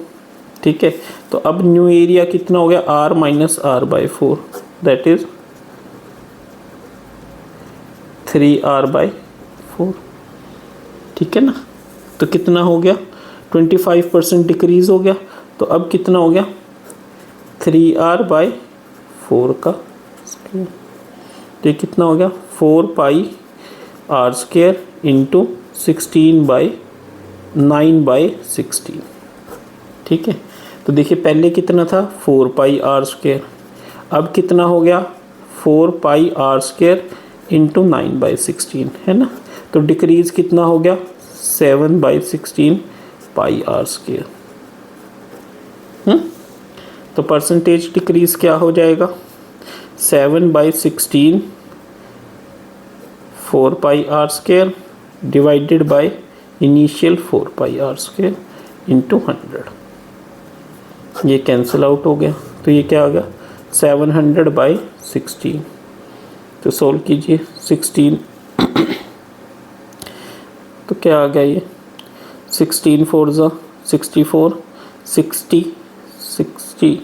ठीक है। तो अब न्यू एरिया कितना हो गया, r minus r/4, that is 3r/4, ठीक है ना। तो कितना हो गया, 25% डिक्रीज हो गया, तो अब कितना हो गया, 3r/4 का स्क्वायर, तो ये कितना हो गया, 4 पाई आर स्क्वायर इंटू 16/9/16, ठीक है। तो देखिए पहले कितना था, 4 पाई आर स्क्वायर, अब कितना हो गया, 4 पाई आर स्क्वायर इंटू 9/16, है ना। तो डिक्रीज कितना हो गया, 7/16 पाई आर स्क्वायर। तो परसेंटेज डिक्रीज क्या हो जाएगा, 7/16 4 pi are square divided by initial 4 pi are square into 100, ये कैंसिल आउट हो गया, तो ये क्या आ गया, 700/16। तो सोल्व कीजिए 16 तो क्या आ गया, ये 16 4 ज़ा 64, 60 60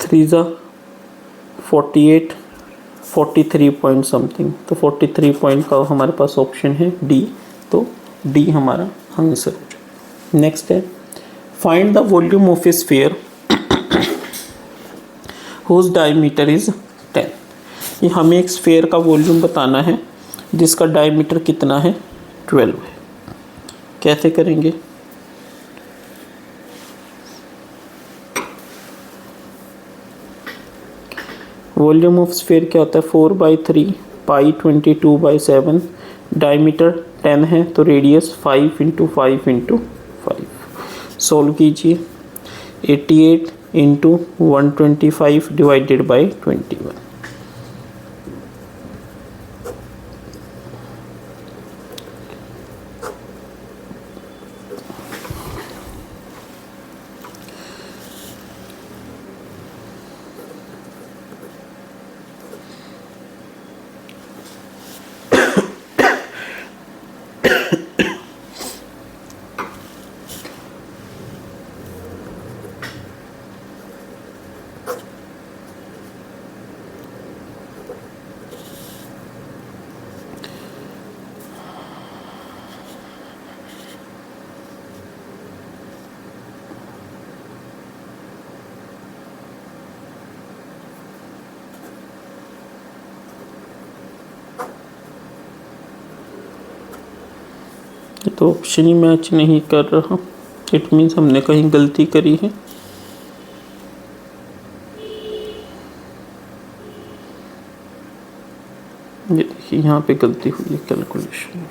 3 ज़ा 48, 43 पॉइंट समथिंग, तो 43 पॉइंट का हमारे पास ऑप्शन है डी, तो डी हमारा आंसर। नेक्स्ट है find the volume of a sphere whose diameter is 10। ये हमें एक स्फीयर का वॉल्यूम बताना है जिसका डायमीटर कितना है, 12 है। कैसे करेंगे, वॉल्यूम ऑफ स्फीयर क्या होता है, 4/3 पाई 22/7, डायमीटर 10 है तो रेडियस 5 × 5 × 5। सोल्व कीजिए 88 × 125 डिवाइडेड बाई 21, तो ऑप्शन ही मैच नहीं कर रहा, इट मीन्स हमने कहीं गलती करी है। ये देखिए यहाँ पे गलती हुई है कैलकुलेशन में।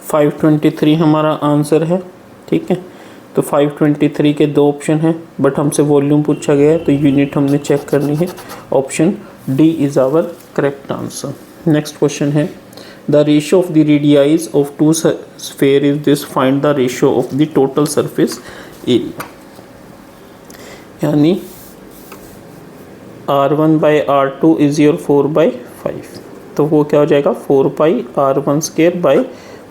फाइव 523 हमारा आंसर है, ठीक है। तो 523 के दो ऑप्शन हैं, बट हमसे वॉल्यूम पूछा गया है तो यूनिट हमने चेक करनी है। Option D is our correct answer. Next question है the ratio of the radii of two sphere is this, find the ratio of the total surface area. यानी R1/R2 इज योर 4/5, तो वो क्या हो जाएगा 4 pi R1 square by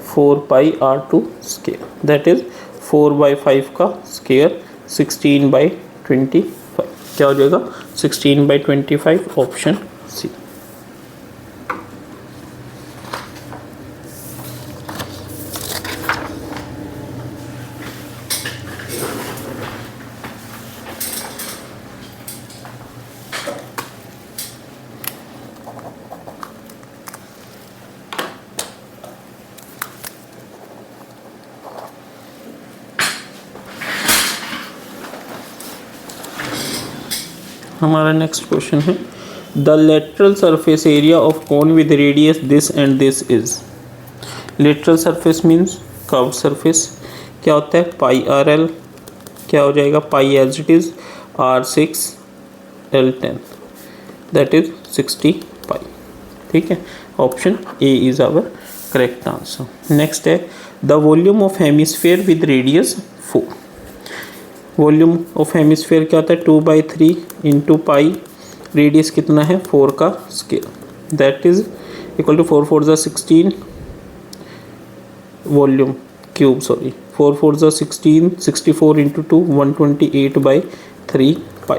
4 pi R2 square, that is 4/5 का square 16/25। क्या हो जाएगा 16/25 ऑप्शन सी। हमारा नेक्स्ट क्वेश्चन है the lateral surface area of cone with radius this and this is. Lateral surface means curve surface. क्या होता है πRL, क्या हो जाएगा pi as it is R6 L10 that is 60 pi. ठीक है, option A is our correct answer. Next है the volume of hemisphere with radius 4। Volume of hemisphere क्या होता है 2/3 इंटू पाई, रेडियस कितना है 4 का square that is equal to 4 4 16 volume cube 4 4 16 64 into 2 128/3 pi.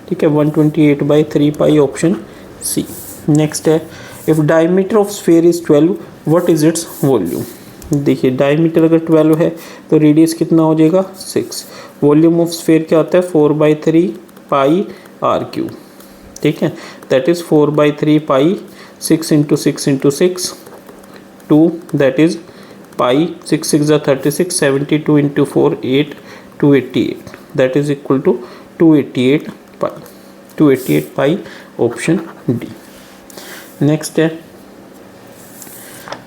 ठीक है 128/3 पाई ऑप्शन सी। नेक्स्ट है if diameter of sphere is 12 what is its volume. देखिए डायमीटर अगर 12 है तो रेडियस कितना हो जाएगा 6। वॉल्यूम ऑफ स्फीयर क्या होता है 4/3 पाई R3। ठीक है that is 4/3 pi 6 into 6 into 6 2 that is pi 6 6 36 72 into 4 8 288 that is equal to 288 pi option D. Next है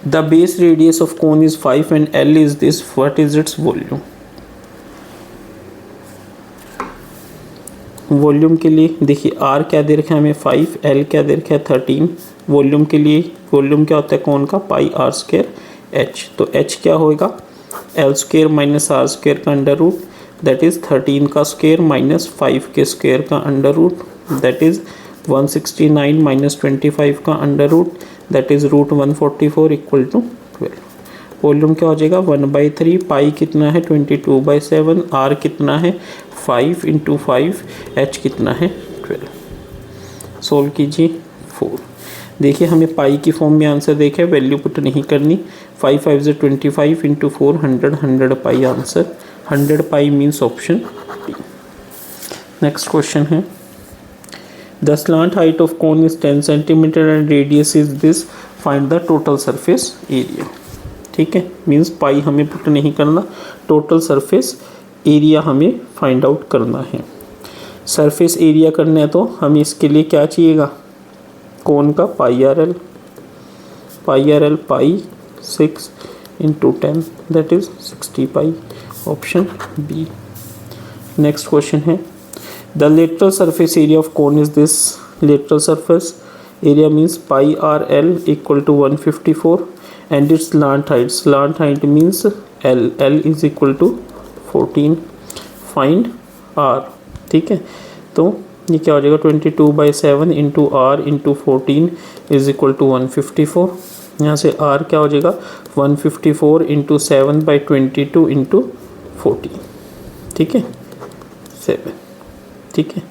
the base radius of cone is 5 and L is this what is its volume. Volume के लिए देखिए R क्या दे रखा है हमें 5, L क्या दे रखा है 13। वॉल्यूम के लिए वॉल्यूम क्या होता है कोन का πr² h, तो h क्या होगा L² माइनस R² का अंडर रूट दैट इज 13 का स्क्वायर माइनस 5 के स्क्वायर का under root that is 169 minus 25 का under root that is root 144 equal to 12। Volume क्या हो जाएगा 1/3 पाई कितना है 22/7 R कितना है 5 इंटू 5 H कितना है 12। सोल्व कीजिए 4। देखिए हमें पाई की फॉर्म में आंसर देखे, वैल्यू पुट नहीं करनी। 5 5 से 25 into 4 100 pi answer 100 pi means option D. Next question है the slant height of cone is 10 centimetre and radius is this find the total surface area. ठीक है मीन्स पाई हमें put नहीं करना, टोटल सरफेस एरिया हमें find out करना है। Surface area करना है तो हमें इसके लिए क्या चाहिएगा कोन का πRL pi 6 into 10 that is 60 pi option B. Next question है the lateral surface area of cone is this. Lateral surface area means πRL equal to 154 and its slant height means L is equal to 14 find R। ठीक है तो ये क्या हो जाएगा 22/7 into R into 14 is equal to 154। यहाँ से R क्या हो जाएगा 154 इंटू 7/22 इंटू 14। ठीक है 7। ठीक है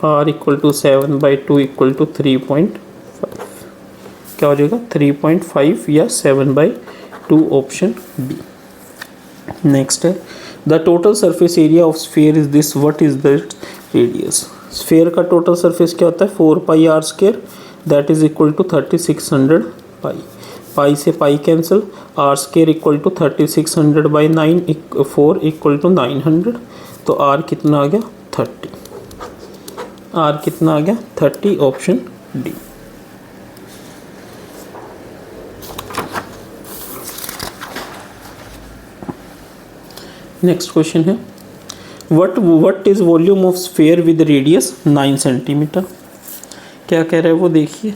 R equal to 7/2 equal to 3.5 क्या हो जाएगा 3.5 या 7/2 ऑप्शन बी। नेक्स्ट है the total surface area of sphere is this what is the radius. Sphere का टोटल सरफेस क्या होता है 4 pi R² that is equal to 3600 pi. Pi से pi cancel R² equal to 3600/9 4 equal to 900 तो R कितना आ गया 30। R कितना आ गया 30 ऑप्शन डी। नेक्स्ट क्वेश्चन है what is volume of sphere with radius 9 centimetre. क्या कह रहा है वो देखिए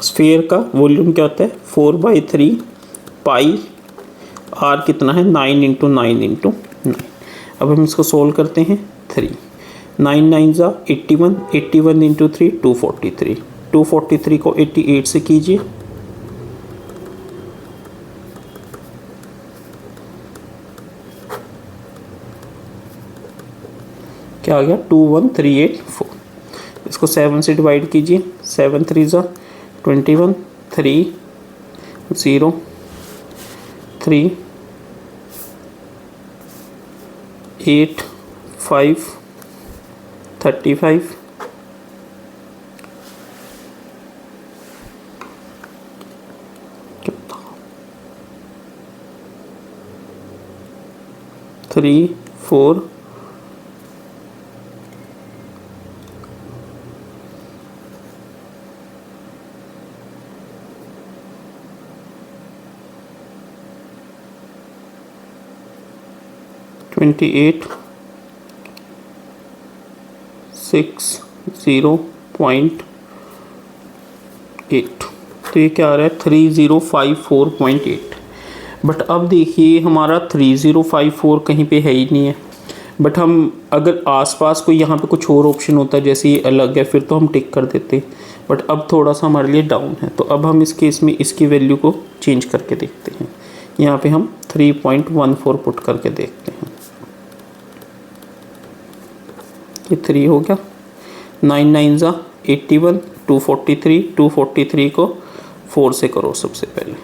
स्फीयर का वॉल्यूम क्या होता है 4/3 पाई R कितना है 9 इंटू 9 इंटू 9। अब हम इसको सोल्व करते हैं 3 9 9 ज़ा 81 81 इंटू 3 243 243 को 88 से कीजिए, क्या आ गया 21384। इसको 7 से डिवाइड कीजिए, 7 3 ज़ा 21, 3 0 3 8 5 35 3 4 28 6.8। तो ये क्या आ रहा है 3054.8। बट अब देखिए हमारा 3054 कहीं पे है ही नहीं है। बट हम अगर आसपास कोई यहाँ पे कुछ और ऑप्शन होता है जैसे ये अलग है फिर तो हम टिक कर देते, बट अब थोड़ा सा हमारे लिए डाउन है। तो अब हम इस केस में इसकी वैल्यू को चेंज करके देखते हैं। यहाँ पे हम 3.14 पुट करके देखते हैं। ये 3 हो गया, 9 9 ज़ा 81, 243, 243 को 4 से करो सबसे पहले,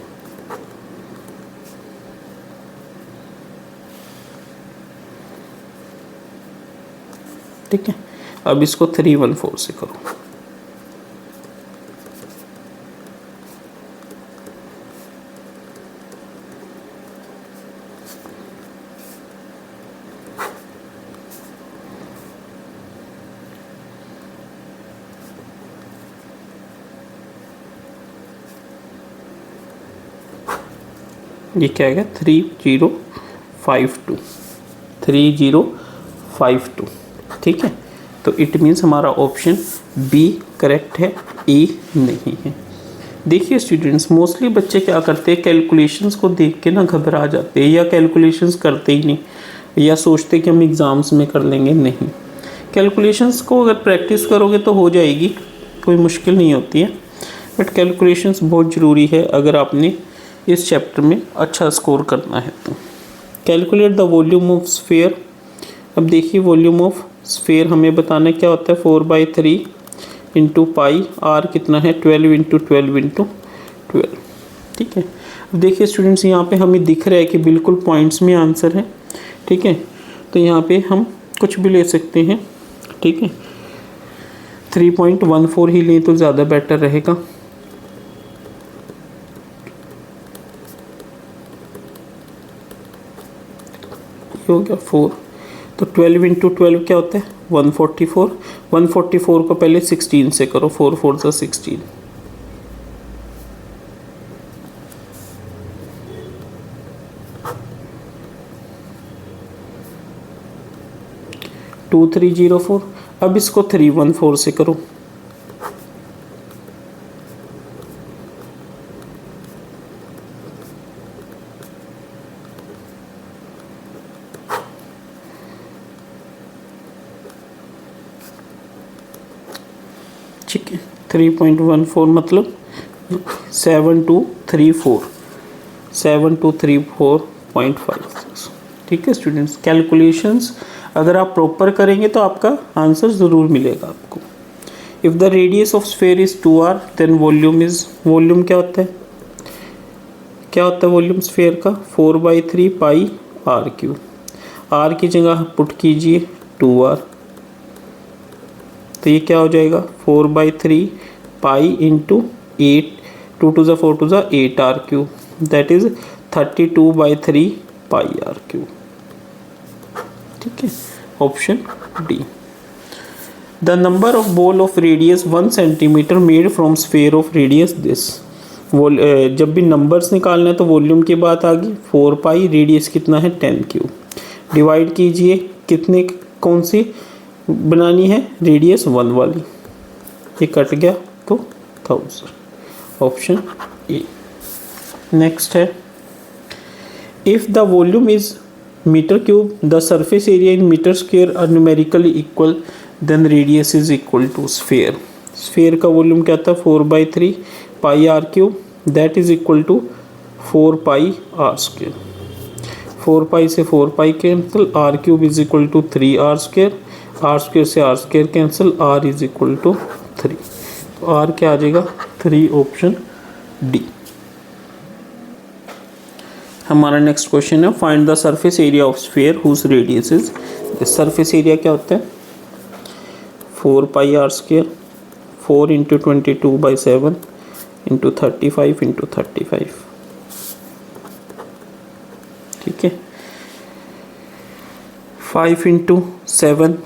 ठीक है। अब इसको 314 से करो, ये क्या है 3052, 3052, ठीक है। तो इट मीन्स हमारा ऑप्शन बी करेक्ट है, ए नहीं है। देखिए स्टूडेंट्स, मोस्टली बच्चे क्या करते हैं, कैलकुलेशंस को देख के ना घबरा जाते हैं या कैलकुलेशंस करते ही नहीं, या सोचते कि हम एग्ज़ाम्स में कर लेंगे। नहीं, कैलकुलेशंस को अगर प्रैक्टिस करोगे तो हो जाएगी, कोई मुश्किल नहीं होती है। बट कैलकुलेशंस बहुत ज़रूरी है अगर आपने इस चैप्टर में अच्छा स्कोर करना है तो। Calculate the volume of sphere. अब देखिए वॉल्यूम ऑफ स्फीयर हमें बताना क्या होता है, 4/3 इंटू पाई, आर कितना है 12 इंटू 12 इंटू 12, ठीक है। अब देखिए स्टूडेंट्स, यहाँ पे हमें दिख रहा है कि बिल्कुल पॉइंट्स में आंसर है, ठीक है। तो यहाँ पे हम कुछ भी ले सकते हैं, ठीक है। 3.14 ही लें तो ज़्यादा बेटर रहेगा। हो गया 4, तो 12 इंटू 12 क्या होता है 144। 144 को पहले 16 से करो, 4 4 सा 16, टू 304। अब इसको 314 से करो, ठीक है। 3.14 मतलब 7234, 7234.56, ठीक है स्टूडेंट्स। कैलकुलेशंस अगर आप प्रॉपर करेंगे तो आपका आंसर ज़रूर मिलेगा आपको। If the radius of sphere is 2r then volume is, volume क्या होता है, क्या होता है वॉल्यूम स्फीयर का 4/3 पाई आर क्यू। आर की जगह पुट कीजिए 2r, तो ये क्या हो जाएगा 4/3 पाई इंटू 8, 2 2 ज़ा 4 2 ज़ा 8 r cube, that is 32/3 pi r cube, ठीक है। Option D. The number of ball of radius 1 centimetre made from sphere of radius this. जब भी नंबर्स निकालना है तो वॉल्यूम की बात आ गई, 4 पाई, रेडियस कितना है 10 क्यू, डिवाइड कीजिए कितने, कौन सी बनानी है रेडियस 1 वाली, ये कट गया तो 1000, ऑप्शन ए। नेक्स्ट है, if the volume is metre cube the surface area in metre square are numerically equal then radius is equal to sphere. Sphere का वॉल्यूम क्या था 4/3 pi are cube, that is equal to 4 pi r square. 4 pi से 4 pi cancel, r cube is equal to 3 r square, r square से r square cancel, r is equal to 3। तो r क्या आ जाएगा 3, option D. हमारा next question है find the surface area of sphere whose radius is. Surface area क्या होता है 4 pi r square, 4 into 22/7 into 35 into 35, ठीक है। 5 into 7,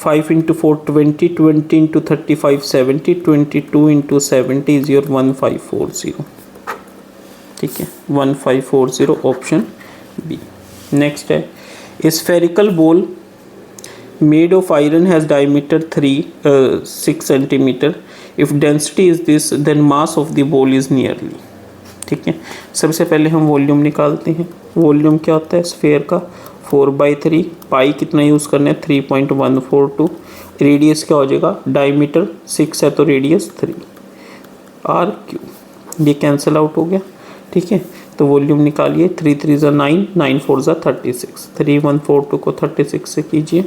5 into 4 20, 20 into 35 70, 22 into 70 is your 1540, ठीक है 1540, ऑप्शन बी। नेक्स्ट है spherical ball made of iron has diameter 6 centimetre, if density is this then mass of the ball is nearly, ठीक है। सबसे पहले हम वॉल्यूम निकालते हैं। वॉल्यूम क्या होता है स्फेयर का 4/3, पाई कितना यूज़ करना है 3.142, रेडियस क्या हो जाएगा डायमीटर 6 है तो रेडियस 3 आर क्यूब, ये कैंसिल आउट हो गया, ठीक है। तो वॉल्यूम निकालिए 3 3 ज़ा 9, 9 4 ज़ा 36, 3142 को 36 से कीजिए,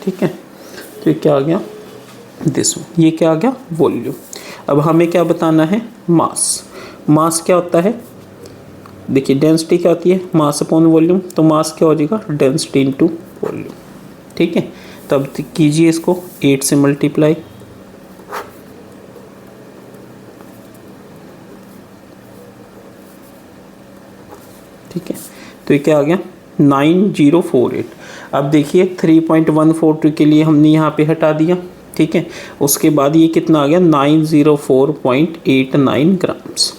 ठीक है। तो ये क्या आ गया दिस, ये क्या आ गया वॉल्यूम। अब हमें क्या बताना है मास। मास क्या होता है देखिए डेंसिटी क्या होती है मास अपॉन वॉल्यूम, तो मास क्या हो जाएगा डेंसिटी इनटू वॉल्यूम, ठीक है। तब कीजिए इसको 8 से मल्टीप्लाई, ठीक है। तो ये क्या आ गया 9048। अब देखिए 3.142 के लिए हमने यहाँ पे हटा दिया, ठीक है। उसके बाद ये कितना आ गया 904.89 ग्राम्स।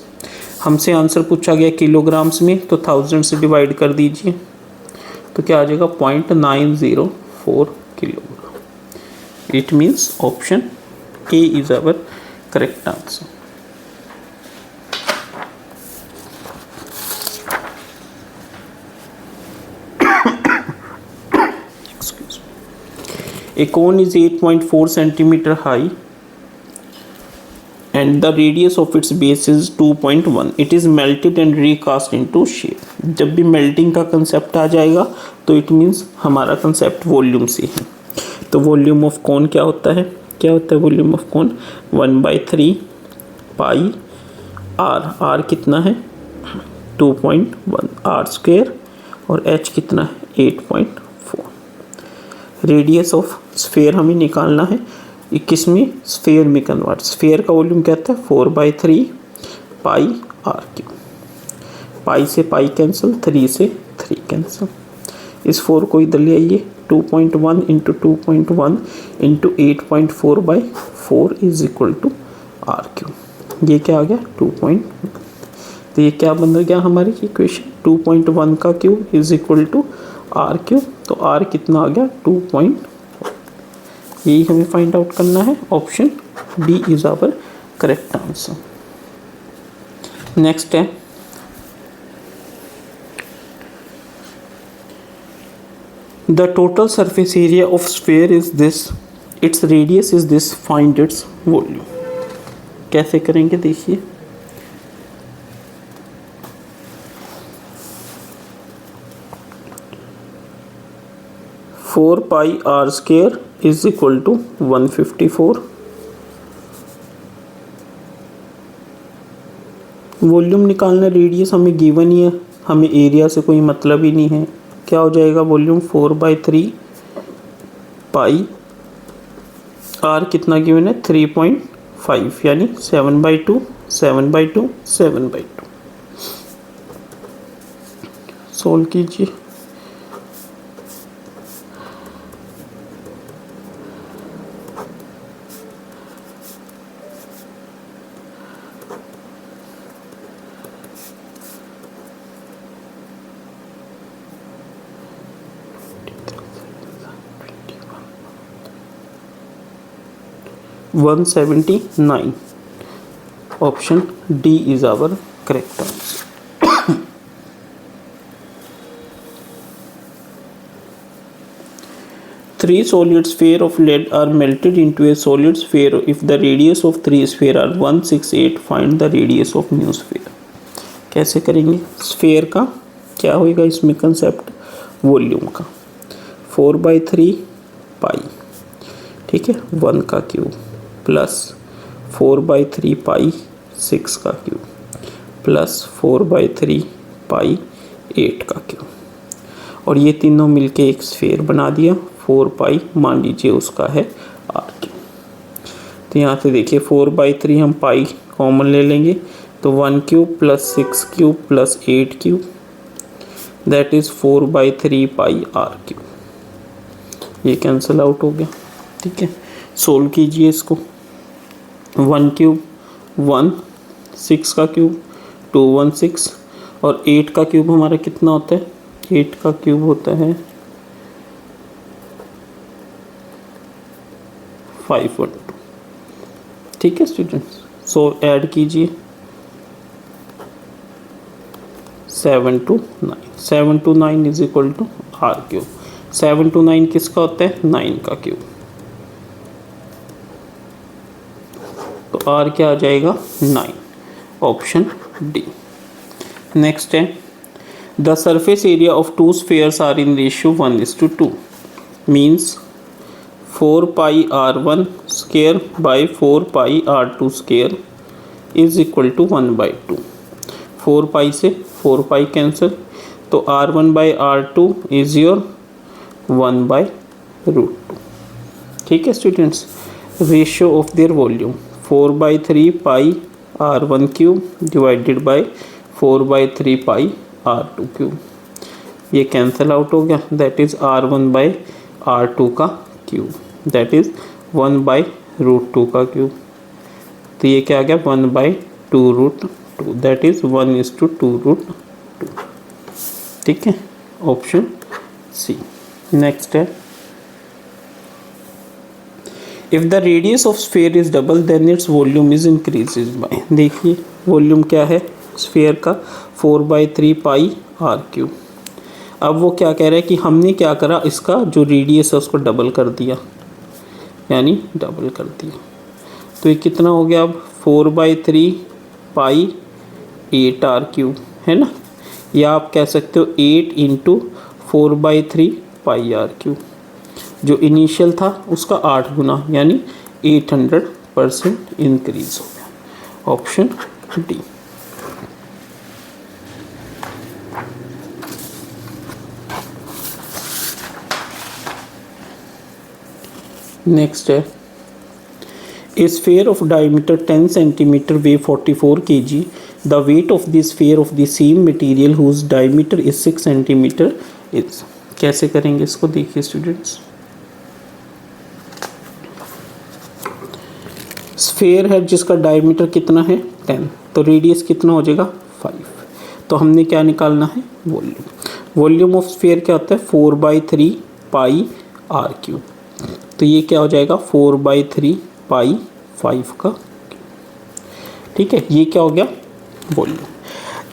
हमसे आंसर पूछा गया किलोग्राम्स में, तो 1000 से डिवाइड कर दीजिए, तो क्या आ जाएगा 0.904 kilogram. It means option A is our correct answer. A cone is 8.4 centimeter high and the radius of its base is 2.1. It is melted and recast into shape. जब भी melting का concept आ जाएगा तो it means हमारा concept volume से है। तो volume of cone क्या होता है volume of cone 1/3 pi r, r कितना है 2.1 r स्क्वेयर और h कितना है 8.4। रेडियस ऑफ स्फेयर हमें निकालना है 21 में स्फेयर में कन्वर्ट। स्फेयर का वॉल्यूम क्या होता है 4/3 पाई आर क्यूब, पाई से पाई कैंसिल, 3 से 3 कैंसिल, इस 4 को इधर ले आइए 2.1 into 2.1 into 8.4/4 is equal to r cube. ये क्या आ गया 2.1। तो ये क्या बन गया हमारी इक्वेशन 2.1 का cube is equal to r cube. तो आर कितना आ गया 2.1, यही हमें फाइंड आउट करना है। Option B is our correct answer. Next है the total surface area of sphere is this, its radius is this, find its volume. कैसे करेंगे देखिए 4 pi r square is equal to 154। Volume निकालना, radius हमें given ही है, हमें area से कोई मतलब ही नहीं है। क्या हो जाएगा वॉल्यूम 4/3 पाई आर कितना गिवन है 3.5 यानी 7/2 7/2 7/2। सोल्व कीजिए। $179 option D is our correct answer. Three solid sphere of lead are melted into a solid sphere if the radius of three sphere are 168. Find the radius of new sphere। कैसे करेंगे? Sphere का क्या होएगा इसमें concept? Volume का। 4/3 पाई, ठीक है, 1 का क्यूब प्लस 4/3 पाई 6 का क्यूब प्लस 4/3 पाई 8 का क्यूब, और ये तीनों मिलके एक स्फेयर बना दिया। 4 पाई मान लीजिए उसका है आर क्यूब। तो यहाँ से देखिए 4/3 हम पाई कॉमन ले लेंगे तो 1 cube plus 6 cube plus 8 cube, that is 4/3 pi are cube. ये कैंसिल आउट हो गया, ठीक है। सोल्व कीजिए इसको। 1 क्यूब 1, 6 का क्यूब 2 1 6, और 8 का क्यूब हमारा कितना होता है? 8 का क्यूब होता है 512, ठीक है स्टूडेंट्स। सो ऐड कीजिए 7 to 9, 7 to 9 is equal to r cube. 7 to 9 किसका होता है? 9 का क्यूब। तो आर क्या आ जाएगा? 9, ऑप्शन डी। नेक्स्ट है the surface area of two spheres are in ratio 1:2, means 4 pi r1 square by 4 pi r2 square is equal to 1/2। 4 pi से 4 पाई कैंसिल, तो r1 by r2 is your 1/√2, ठीक है students. Ratio of their volume 4/3 pi r1 cube divided by 4/3 pi r2 cube, ये cancel out हो गया, that is r1 by r2 का cube, that is 1/√2 का cube. तो ये क्या आ गया? 1/2√2, दैट इज़ 1:2√2, ठीक है, ऑप्शन सी। नेक्स्ट है if the radius of sphere is double then its volume is increases by. देखिए वॉल्यूम क्या है स्फेयर का? 4/3 पाई आर क्यूब। अब वो क्या कह रहा है कि हमने क्या करा, इसका जो रेडियस है उसको डबल कर दिया, यानी डबल कर दिया। तो ये कितना हो गया अब? 4/3 पाई 8 आर क्यूब, है ना, या आप कह सकते हो 8 × 4/3 पाई आर क्यूब। जो इनिशियल था उसका 8 गुना, यानी 800% इंक्रीज हो गया, ऑप्शन डी। नेक्स्ट है a sphere of diameter 10 centimetre weigh 44 kg, the weight of the sphere of the same material whose diameter is 6 centimetre is. कैसे करेंगे इसको? देखिए स्टूडेंट्स, स्फेयर है जिसका डायमीटर कितना है 10, तो रेडियस कितना हो जाएगा 5। तो हमने क्या निकालना है? वॉल्यूम। वॉल्यूम ऑफ स्फेयर क्या होता है? 4/3 पाई आर क्यूब। तो ये क्या हो जाएगा? 4/3 पाई 5 का, ठीक है। ये क्या हो गया? वॉल्यूम।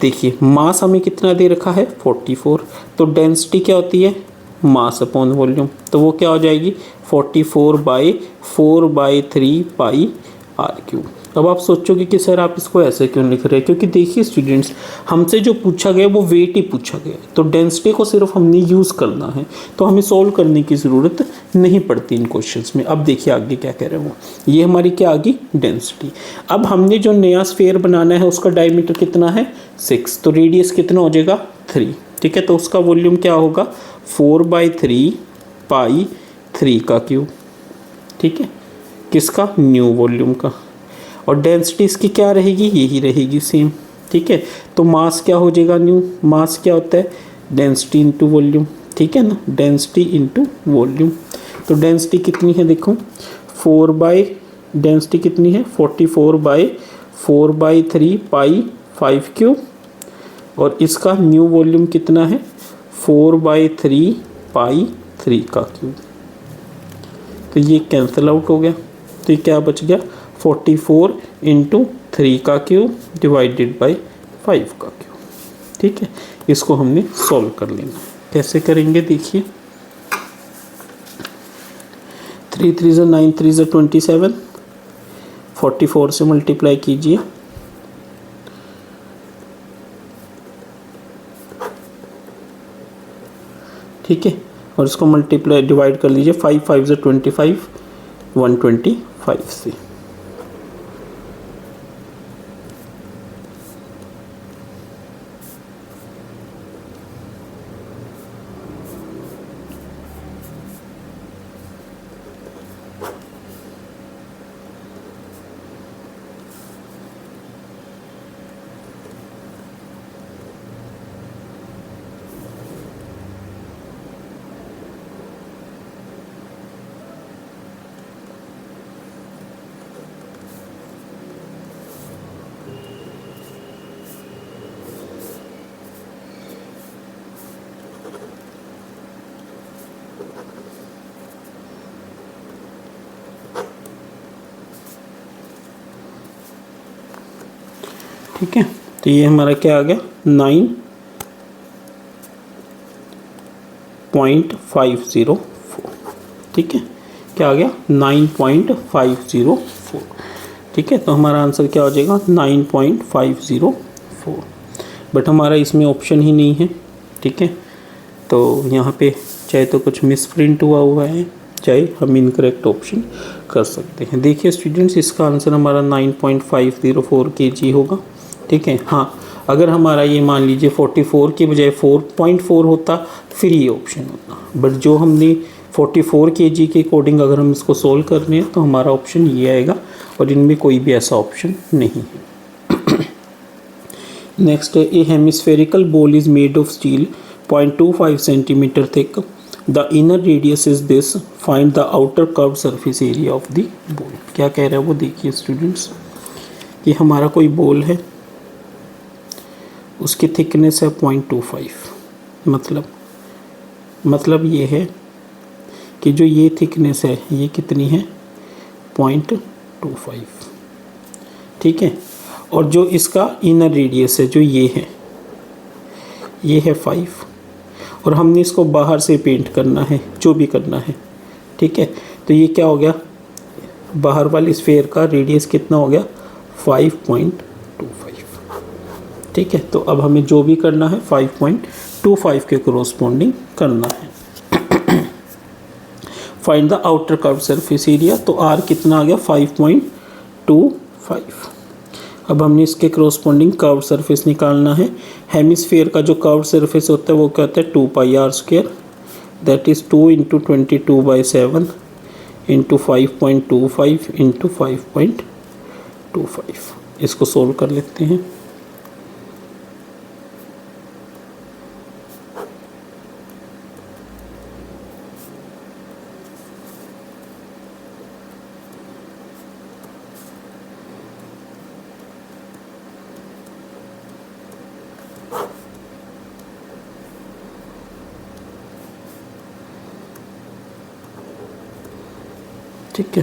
देखिए मास हमें कितना दे रखा है? 44। तो डेंसिटी क्या होती है? Mass upon volume. तो वो क्या हो जाएगी? 44/4/3 पाई आर क्यूब। अब आप सोचोगे कि सर आप इसको ऐसे क्यों लिख रहे हैं? क्योंकि देखिए स्टूडेंट्स, हमसे जो पूछा गया वो वेट ही पूछा गया, तो डेंसिटी को सिर्फ हमने यूज़ करना है, तो हमें सॉल्व करने की ज़रूरत नहीं पड़ती इन क्वेश्चंस में। अब देखिए आगे क्या कह रहे हैं वो, ये हमारी क्या आ गई? डेंसिटी। अब हमने जो नया स्फेयर बनाना है उसका डायमीटर कितना है? 6, तो रेडियस कितना हो जाएगा? 3, ठीक है। तो उसका वॉल्यूम क्या होगा? 4/3 पाई 3 का क्यूब, ठीक है, किसका? न्यू वॉल्यूम का। और डेंसिटी इसकी क्या रहेगी? यही रहेगी सेम, ठीक है। तो मास क्या हो जाएगा? न्यू। मास क्या होता है? डेंसिटी इंटू वॉल्यूम, ठीक है ना, डेंसिटी इंटू वॉल्यूम। तो डेंसिटी कितनी है? देखो डेंसिटी कितनी है? 44/4/3 पाई 5 क्यूब, और इसका न्यू वॉल्यूम कितना है? 4/3 पाई 3 का क्यूब। तो ये कैंसिल आउट हो गया, तो ये क्या बच गया? 44 × 3 का क्यूब डिवाइडेड बाई 5 का क्यूब। ठीक है, इसको हमने सॉल्व कर लेना। कैसे करेंगे देखिए, 3 3 ज़ा 9, 3 ज़ा 27, 44 से मल्टीप्लाई कीजिए, ठीक है, और इसको मल्टीप्लाई डिवाइड कर लीजिए, 5 5 ज़ा 25, 125 से। ठीक है, तो ये हमारा क्या आ गया, 9.504। ठीक है, क्या आ गया, 9.504। ठीक है, तो हमारा आंसर क्या हो जाएगा, 9.504। बट हमारा इसमें ऑप्शन ही नहीं है। ठीक है, तो यहाँ पे चाहे तो कुछ मिस प्रिंट हुआ है, चाहे हम इनकरेक्ट ऑप्शन कर सकते हैं। देखिए स्टूडेंट्स, इसका आंसर हमारा 9.504 kg होगा। ठीक है, हाँ, अगर हमारा ये मान लीजिए 44 की बजाय 4.4 होता, फिर ये ऑप्शन होता। बट जो हमने 44 kg के अकॉर्डिंग अगर हम इसको सोल्व कर रहे हैं तो हमारा ऑप्शन ये आएगा, और इनमें कोई भी ऐसा ऑप्शन नहीं है। नेक्स्ट है, a hemispherical ball is made of steel 0.25 centimetre thick, the inner radius is this, find the outer curve surface area of the ball. क्या कह रहा है वो देखिए स्टूडेंट्स, ये हमारा कोई बॉल है, उसकी थिकनेस है 0.25, मतलब ये है कि जो ये थिकनेस है ये कितनी है, 0.25। ठीक है, और जो इसका इनर रेडियस है जो ये है 5, और हमने इसको बाहर से पेंट करना है, जो भी करना है। ठीक है, तो ये क्या हो गया, बाहर वाली स्फेयर का रेडियस कितना हो गया, 5.25। ठीक है, तो अब हमें जो भी करना है 5.25 के कोरोस्पोंडिंग करना है। Find the outer curve surface area, तो आर कितना आ गया, 5.25। अब हमने इसके कोरोस्पोंडिंग कर्व सरफेस निकालना है। हेमिस्फीयर का जो कर्व सरफेस होता है वो कहता है 2πr², दैट इज़ 2 × 22/7 × 5.25 × 5.25। इसको सोल्व कर लेते हैं। ठीक है,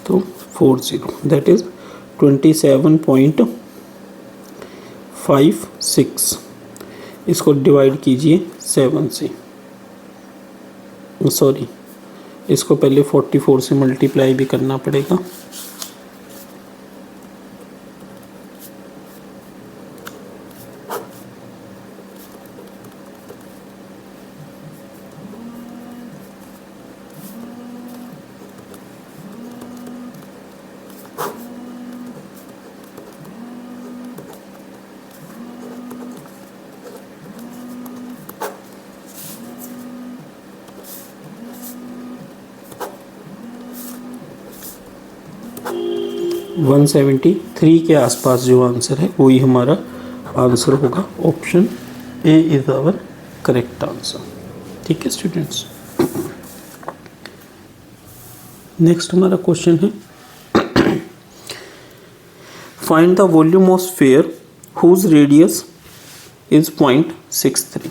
तो 40 दैट इज़ 27.56। इसको डिवाइड कीजिए 7 से, सॉरी, इसको पहले 44 से मल्टीप्लाई भी करना पड़ेगा। वन 173 के आसपास जो आंसर है वही हमारा आंसर होगा। Option A is our correct answer. ठीक है स्टूडेंट्स, नेक्स्ट हमारा क्वेश्चन है, find the volume of sphere whose radius is 0.63।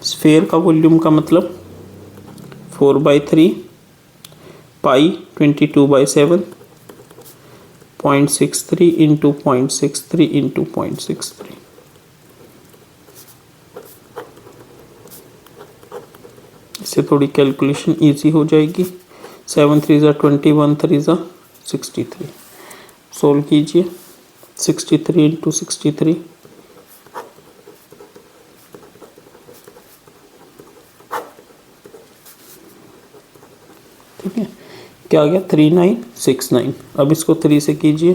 Sphere का वॉल्यूम का मतलब 4/3 पाई 22/7 0.63 इंटू 0.63 इंटू 0.63, इससे थोड़ी कैलकुलेशन इजी हो जाएगी। 7 3 ज़ा 21, 3 ज़ा 63। सोल्व कीजिए। 63 इंटू 63, ठीक है, क्या आ गया 3969। अब इसको 3 से कीजिए।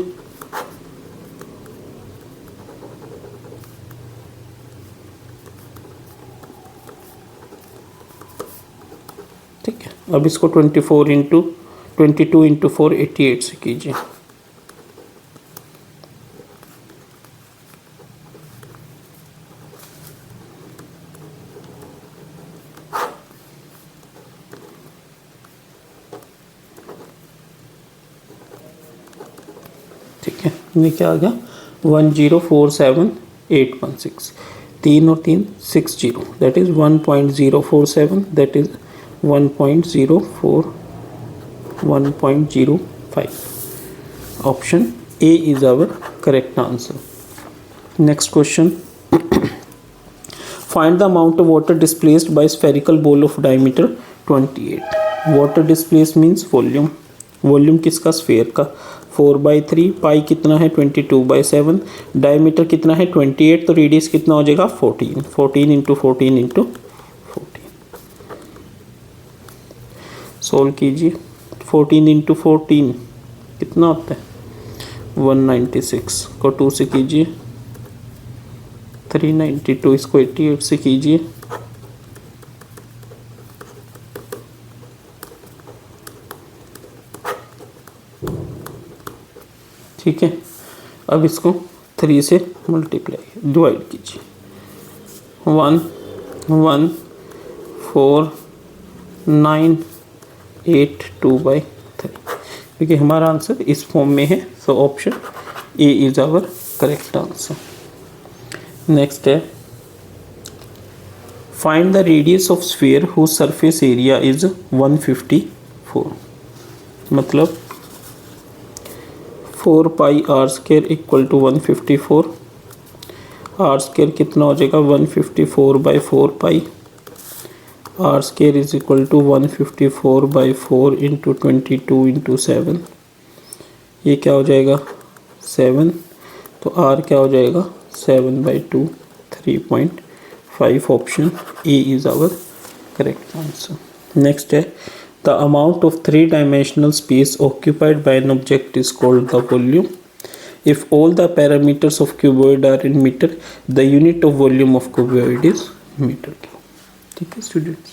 ठीक है, अब इसको 22 इंटू 4 88 से कीजिए। ठीक है, ये क्या आ गया 1047816। 3 और 3 60, that is 1.047, that is 1.05। Option A is our correct answer. Next question, find the amount of water displaced by spherical ball of diameter 28। Water displace means volume. Volume किसका? स्फेयर का। 4/3, पाई कितना है 22/7, डायमीटर कितना है 28, तो रेडियस कितना हो जाएगा 14। 14 इंटू 14 इंटू 14। सोल्व कीजिए। 14 इंटू 14 कितना होता है 196, को 2 से कीजिए 392, इसको 88 से कीजिए। ठीक है, अब इसको 3 से मल्टीप्लाई डिवाइड कीजिए। 11498 2/3, क्योंकि हमारा आंसर इस फॉर्म में है, so option A is our correct answer. Next है, find the radius of sphere whose surface area is 154। मतलब 4 pi are square equal to 154। R square कितना हो जाएगा 154/4 pi. Are square is equal to 154/4 into 22 into 7। ये क्या हो जाएगा 7, तो आर क्या हो जाएगा 7/2, 3.5। Option A is our correct answer. Next है, the amount of three-dimensional space occupied by an object is called the volume. If all the parameters of cuboid are in meter, the unit of volume of cuboid is meter cube. ठीक है students.